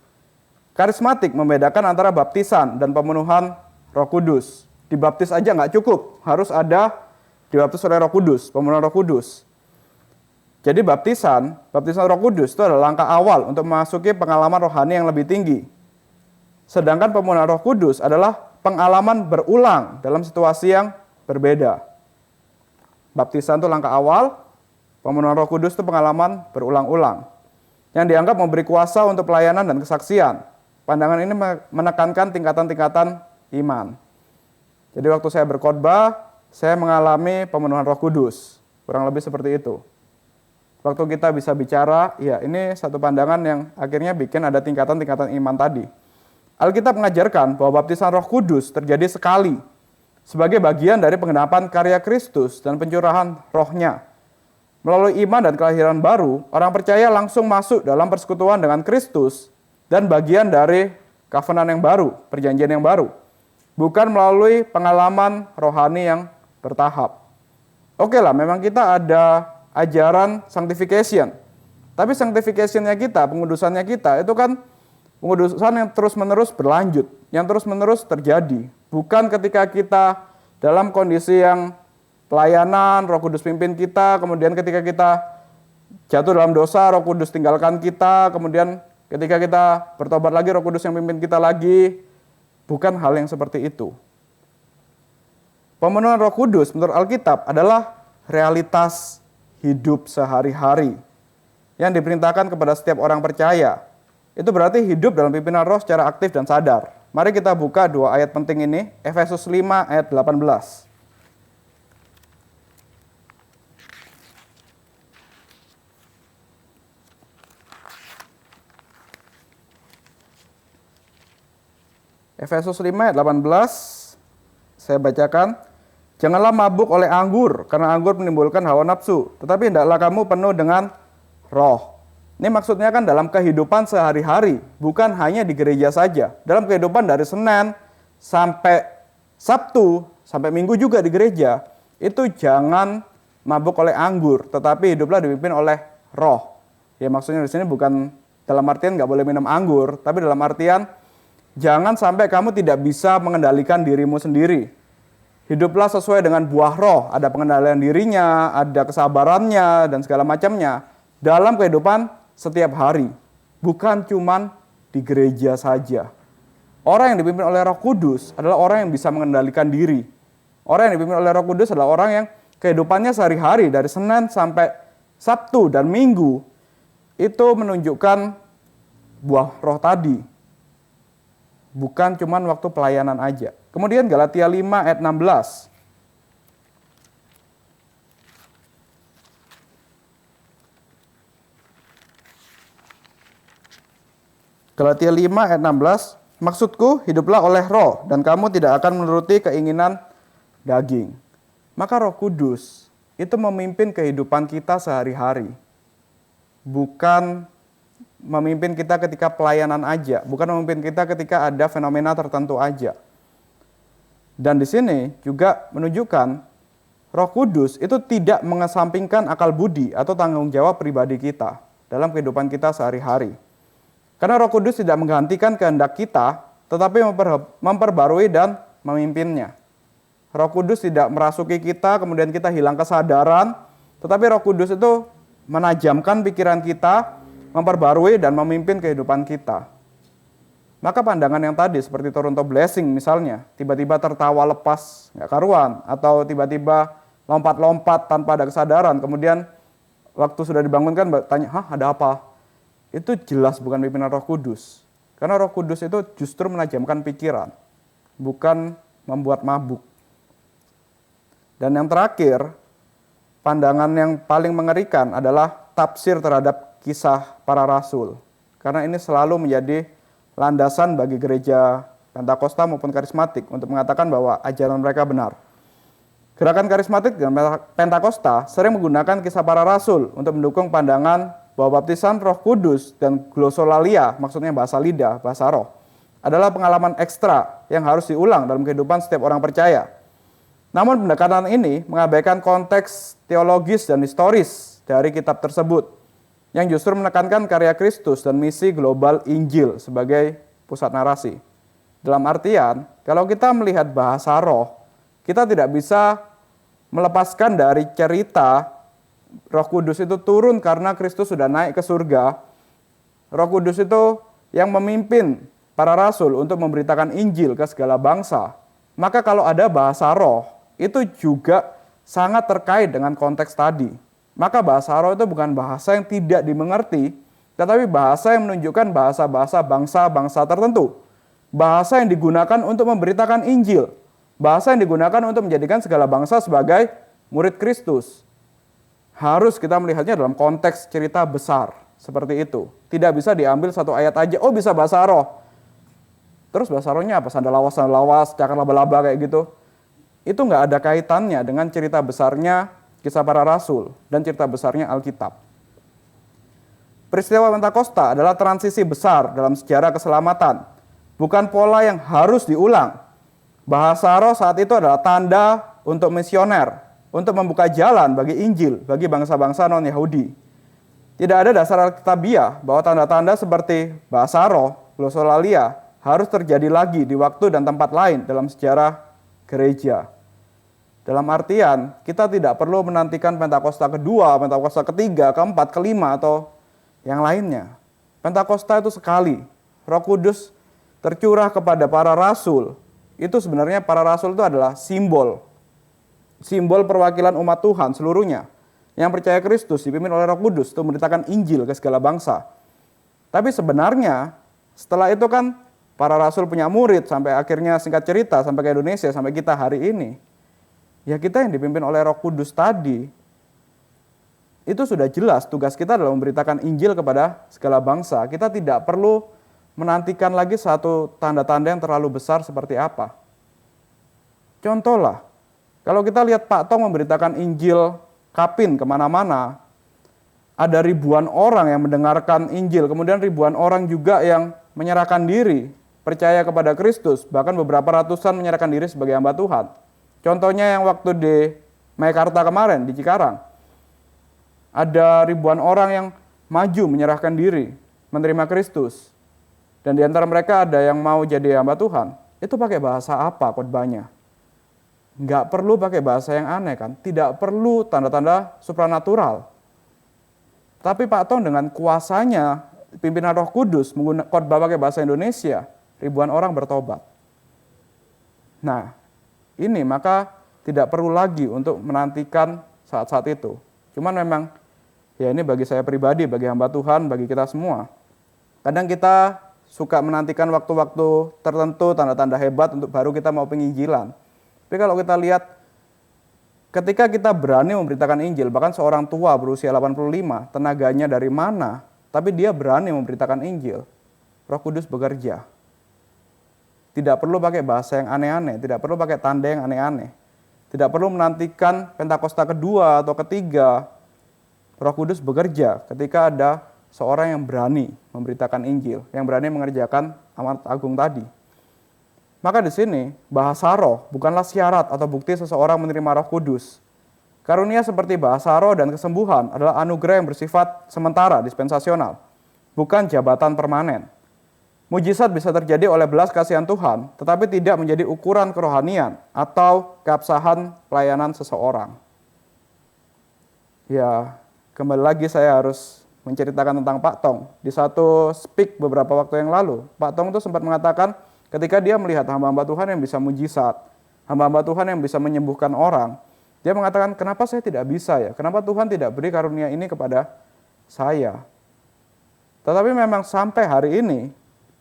karismatik membedakan antara baptisan dan pemenuhan Roh Kudus. Dibaptis aja nggak cukup, harus ada dibaptis oleh Roh Kudus, pemenuhan Roh Kudus. Jadi baptisan Roh Kudus itu adalah langkah awal untuk memasuki pengalaman rohani yang lebih tinggi. Sedangkan pemenuhan Roh Kudus adalah pengalaman berulang dalam situasi yang berbeda. Baptisan itu langkah awal, pemenuhan Roh Kudus itu pengalaman berulang-ulang. Yang dianggap memberi kuasa untuk pelayanan dan kesaksian. Pandangan ini menekankan tingkatan-tingkatan iman. Jadi waktu saya berkhotbah, saya mengalami pemenuhan Roh Kudus. Kurang lebih seperti itu. Waktu kita bisa bicara, ya ini satu pandangan yang akhirnya bikin ada tingkatan-tingkatan iman tadi. Alkitab mengajarkan bahwa baptisan Roh Kudus terjadi sekali sebagai bagian dari penggenapan karya Kristus dan pencurahan rohnya. Melalui iman dan kelahiran baru, orang percaya langsung masuk dalam persekutuan dengan Kristus dan bagian dari covenant yang baru, perjanjian yang baru. Bukan melalui pengalaman rohani yang bertahap. Oke lah, memang kita ada ajaran sanctification. Tapi sanctification-nya kita, pengudusannya kita, itu kan pengudusan yang terus-menerus berlanjut, yang terus-menerus terjadi. Bukan ketika kita dalam kondisi yang pelayanan, Roh Kudus pimpin kita, kemudian ketika kita jatuh dalam dosa, Roh Kudus tinggalkan kita, kemudian ketika kita bertobat lagi, Roh Kudus yang pimpin kita lagi. Bukan hal yang seperti itu. Pemenuhan Roh Kudus menurut Alkitab adalah realitas hidup sehari-hari yang diperintahkan kepada setiap orang percaya. Itu berarti hidup dalam pimpinan roh secara aktif dan sadar. Mari kita buka dua ayat penting ini, Efesus 5 ayat 18. Efesus 5 ayat 18, saya bacakan. Janganlah mabuk oleh anggur, karena anggur menimbulkan hawa nafsu, tetapi hendaklah kamu penuh dengan roh. Ini maksudnya kan dalam kehidupan sehari-hari, bukan hanya di gereja saja. Dalam kehidupan dari Senin sampai Sabtu, sampai Minggu juga di gereja, itu jangan mabuk oleh anggur, tetapi hiduplah dipimpin oleh roh. Ya maksudnya di sini bukan dalam artian nggak boleh minum anggur, tapi dalam artian jangan sampai kamu tidak bisa mengendalikan dirimu sendiri. Hiduplah sesuai dengan buah roh, ada pengendalian dirinya, ada kesabarannya, dan segala macamnya dalam kehidupan setiap hari. Bukan cuman di gereja saja. Orang yang dipimpin oleh Roh Kudus adalah orang yang bisa mengendalikan diri. Orang yang dipimpin oleh Roh Kudus adalah orang yang kehidupannya sehari-hari dari Senin sampai Sabtu dan Minggu itu menunjukkan buah roh tadi. Bukan cuman waktu pelayanan aja. Kemudian Galatia 5 ayat 16. Galatia 5 ayat 16, maksudku hiduplah oleh roh dan kamu tidak akan menuruti keinginan daging. Maka Roh Kudus itu memimpin kehidupan kita sehari-hari. Bukan memimpin kita ketika pelayanan aja, bukan memimpin kita ketika ada fenomena tertentu aja. Dan di sini juga menunjukkan Roh Kudus itu tidak mengesampingkan akal budi atau tanggung jawab pribadi kita dalam kehidupan kita sehari-hari. Karena Roh Kudus tidak menggantikan kehendak kita, tetapi memperbarui dan memimpinnya. Roh Kudus tidak merasuki kita, kemudian kita hilang kesadaran, tetapi Roh Kudus itu menajamkan pikiran kita, memperbarui dan memimpin kehidupan kita. Maka pandangan yang tadi seperti Toronto Blessing misalnya, tiba-tiba tertawa lepas, nggak karuan, atau tiba-tiba lompat-lompat tanpa ada kesadaran, kemudian waktu sudah dibangunkan tanya, ada apa? Itu jelas bukan pimpinan Roh Kudus. Karena Roh Kudus itu justru menajamkan pikiran, bukan membuat mabuk. Dan yang terakhir, pandangan yang paling mengerikan adalah tafsir terhadap kisah para rasul. Karena ini selalu menjadi landasan bagi gereja Pentakosta maupun karismatik untuk mengatakan bahwa ajaran mereka benar. Gerakan karismatik dan Pentakosta sering menggunakan kisah para rasul untuk mendukung pandangan bahwa baptisan Roh Kudus dan glosolalia, maksudnya bahasa lidah, bahasa roh, adalah pengalaman ekstra yang harus diulang dalam kehidupan setiap orang percaya. Namun pendekatan ini mengabaikan konteks teologis dan historis dari kitab tersebut, yang justru menekankan karya Kristus dan misi global Injil sebagai pusat narasi. Dalam artian, kalau kita melihat bahasa roh, kita tidak bisa melepaskan dari cerita Roh Kudus itu turun karena Kristus sudah naik ke surga. Roh Kudus itu yang memimpin para rasul untuk memberitakan Injil ke segala bangsa. Maka kalau ada bahasa roh, itu juga sangat terkait dengan konteks tadi. Maka bahasa roh itu bukan bahasa yang tidak dimengerti, tetapi bahasa yang menunjukkan bahasa-bahasa bangsa-bangsa tertentu. Bahasa yang digunakan untuk memberitakan Injil. Bahasa yang digunakan untuk menjadikan segala bangsa sebagai murid Kristus. Harus kita melihatnya dalam konteks cerita besar seperti itu. Tidak bisa diambil satu ayat aja, oh bisa bahasa roh. Terus bahasa rohnya apa? Sandalawas, cakar laba-laba kayak gitu. Itu nggak ada kaitannya dengan cerita besarnya kisah para rasul dan cerita besarnya Alkitab. Peristiwa Pentakosta adalah transisi besar dalam sejarah keselamatan. Bukan pola yang harus diulang. Bahasa roh saat itu adalah tanda untuk misioner, untuk membuka jalan bagi Injil, bagi bangsa-bangsa non-Yahudi. Tidak ada dasar Alkitabiah bahwa tanda-tanda seperti bahasa roh, glosolalia, harus terjadi lagi di waktu dan tempat lain dalam sejarah gereja. Dalam artian, kita tidak perlu menantikan Pentakosta kedua, Pentakosta ketiga, keempat, kelima, atau yang lainnya. Pentakosta itu sekali. Roh Kudus tercurah kepada para rasul. Itu sebenarnya para rasul itu adalah simbol perwakilan umat Tuhan seluruhnya yang percaya Kristus dipimpin oleh Roh Kudus untuk memberitakan Injil ke segala bangsa. Tapi sebenarnya setelah itu kan para rasul punya murid, sampai akhirnya singkat cerita, sampai ke Indonesia, sampai kita hari ini. Ya kita yang dipimpin oleh Roh Kudus tadi, itu sudah jelas tugas kita adalah memberitakan Injil kepada segala bangsa. Kita tidak perlu menantikan lagi satu tanda-tanda yang terlalu besar seperti apa. Contoh lah, kalau kita lihat Pak Tong memberitakan Injil Kapin kemana-mana, ada ribuan orang yang mendengarkan Injil, kemudian ribuan orang juga yang menyerahkan diri, percaya kepada Kristus, bahkan beberapa ratusan menyerahkan diri sebagai hamba Tuhan. Contohnya yang waktu di Meikarta kemarin, di Cikarang, ada ribuan orang yang maju menyerahkan diri, menerima Kristus. Dan di antara mereka ada yang mau jadi hamba Tuhan. Itu pakai bahasa apa khotbahnya? Nggak perlu pakai bahasa yang aneh kan? Tidak perlu tanda-tanda supranatural. Tapi Pak Tong dengan kuasanya, pimpinan Roh Kudus, menggunakan khotbah pakai bahasa Indonesia, ribuan orang bertobat. Nah, ini maka tidak perlu lagi untuk menantikan saat-saat itu. Cuman memang, ya ini bagi saya pribadi, bagi hamba Tuhan, bagi kita semua. Kadang kita suka menantikan waktu-waktu tertentu, tanda-tanda hebat untuk baru kita mau penginjilan. Tapi kalau kita lihat, ketika kita berani memberitakan Injil, bahkan seorang tua berusia 85, tenaganya dari mana, tapi dia berani memberitakan Injil, Roh Kudus bekerja. Tidak perlu pakai bahasa yang aneh-aneh, tidak perlu pakai tanda yang aneh-aneh. Tidak perlu menantikan Pentakosta kedua atau ketiga. Roh Kudus bekerja ketika ada seorang yang berani memberitakan Injil, yang berani mengerjakan amanat agung tadi. Maka di sini bahasa roh bukanlah syarat atau bukti seseorang menerima Roh Kudus. Karunia seperti bahasa roh dan kesembuhan adalah anugerah yang bersifat sementara, dispensasional, bukan jabatan permanen. Mujizat bisa terjadi oleh belas kasihan Tuhan, tetapi tidak menjadi ukuran kerohanian atau keabsahan pelayanan seseorang. Ya, kembali lagi saya harus menceritakan tentang Pak Tong. Di satu speak beberapa waktu yang lalu, Pak Tong itu sempat mengatakan ketika dia melihat hamba-hamba Tuhan yang bisa mujizat, hamba-hamba Tuhan yang bisa menyembuhkan orang, dia mengatakan, kenapa saya tidak bisa ya? Kenapa Tuhan tidak beri karunia ini kepada saya? Tetapi memang sampai hari ini,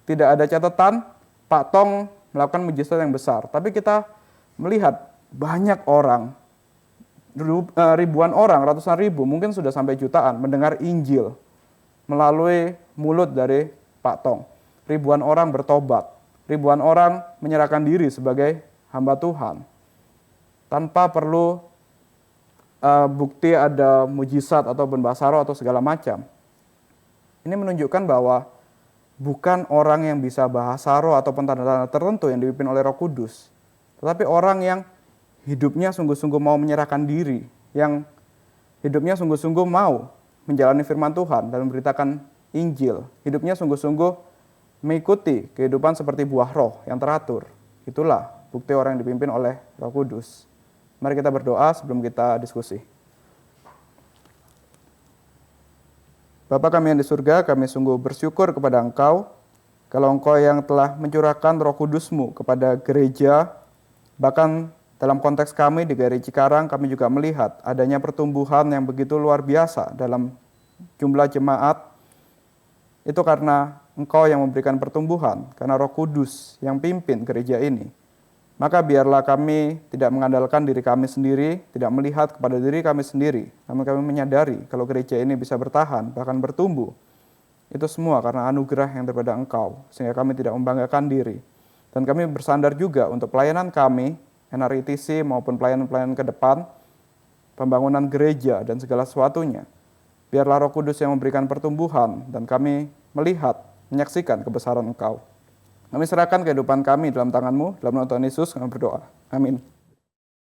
tidak ada catatan Pak Tong melakukan mujizat yang besar. Tapi kita melihat banyak orang, ribuan orang, ratusan ribu, mungkin sudah sampai jutaan mendengar Injil melalui mulut dari Pak Tong. Ribuan orang bertobat, ribuan orang menyerahkan diri sebagai hamba Tuhan. Tanpa perlu bukti ada mujizat atau bahasa roh atau segala macam. Ini menunjukkan bahwa bukan orang yang bisa bahasa roh ataupun tanda-tanda tertentu yang dipimpin oleh Roh Kudus, tetapi orang yang hidupnya sungguh-sungguh mau menyerahkan diri, yang hidupnya sungguh-sungguh mau menjalani firman Tuhan dan memberitakan Injil, hidupnya sungguh-sungguh mengikuti kehidupan seperti buah roh yang teratur. Itulah bukti orang yang dipimpin oleh Roh Kudus. Mari kita berdoa sebelum kita diskusi. Bapa kami yang di surga, kami sungguh bersyukur kepada Engkau, kalau Engkau yang telah mencurahkan Roh Kudus-Mu kepada gereja, bahkan dalam konteks kami di GRI Cikarang, kami juga melihat adanya pertumbuhan yang begitu luar biasa dalam jumlah jemaat. Itu karena Engkau yang memberikan pertumbuhan, karena Roh Kudus yang pimpin gereja ini. Maka biarlah kami tidak mengandalkan diri kami sendiri, tidak melihat kepada diri kami sendiri. Namun kami menyadari kalau gereja ini bisa bertahan, bahkan bertumbuh. Itu semua karena anugerah yang daripada Engkau, sehingga kami tidak membanggakan diri. Dan kami bersandar juga untuk pelayanan kami, NRITC maupun pelayanan-pelayanan ke depan, pembangunan gereja dan segala sesuatunya. Biarlah Roh Kudus yang memberikan pertumbuhan, dan kami melihat, menyaksikan kebesaran Engkau. Kami serahkan kehidupan kami dalam tangan-Mu, dalam nama Tuhan Yesus kami berdoa. Amin.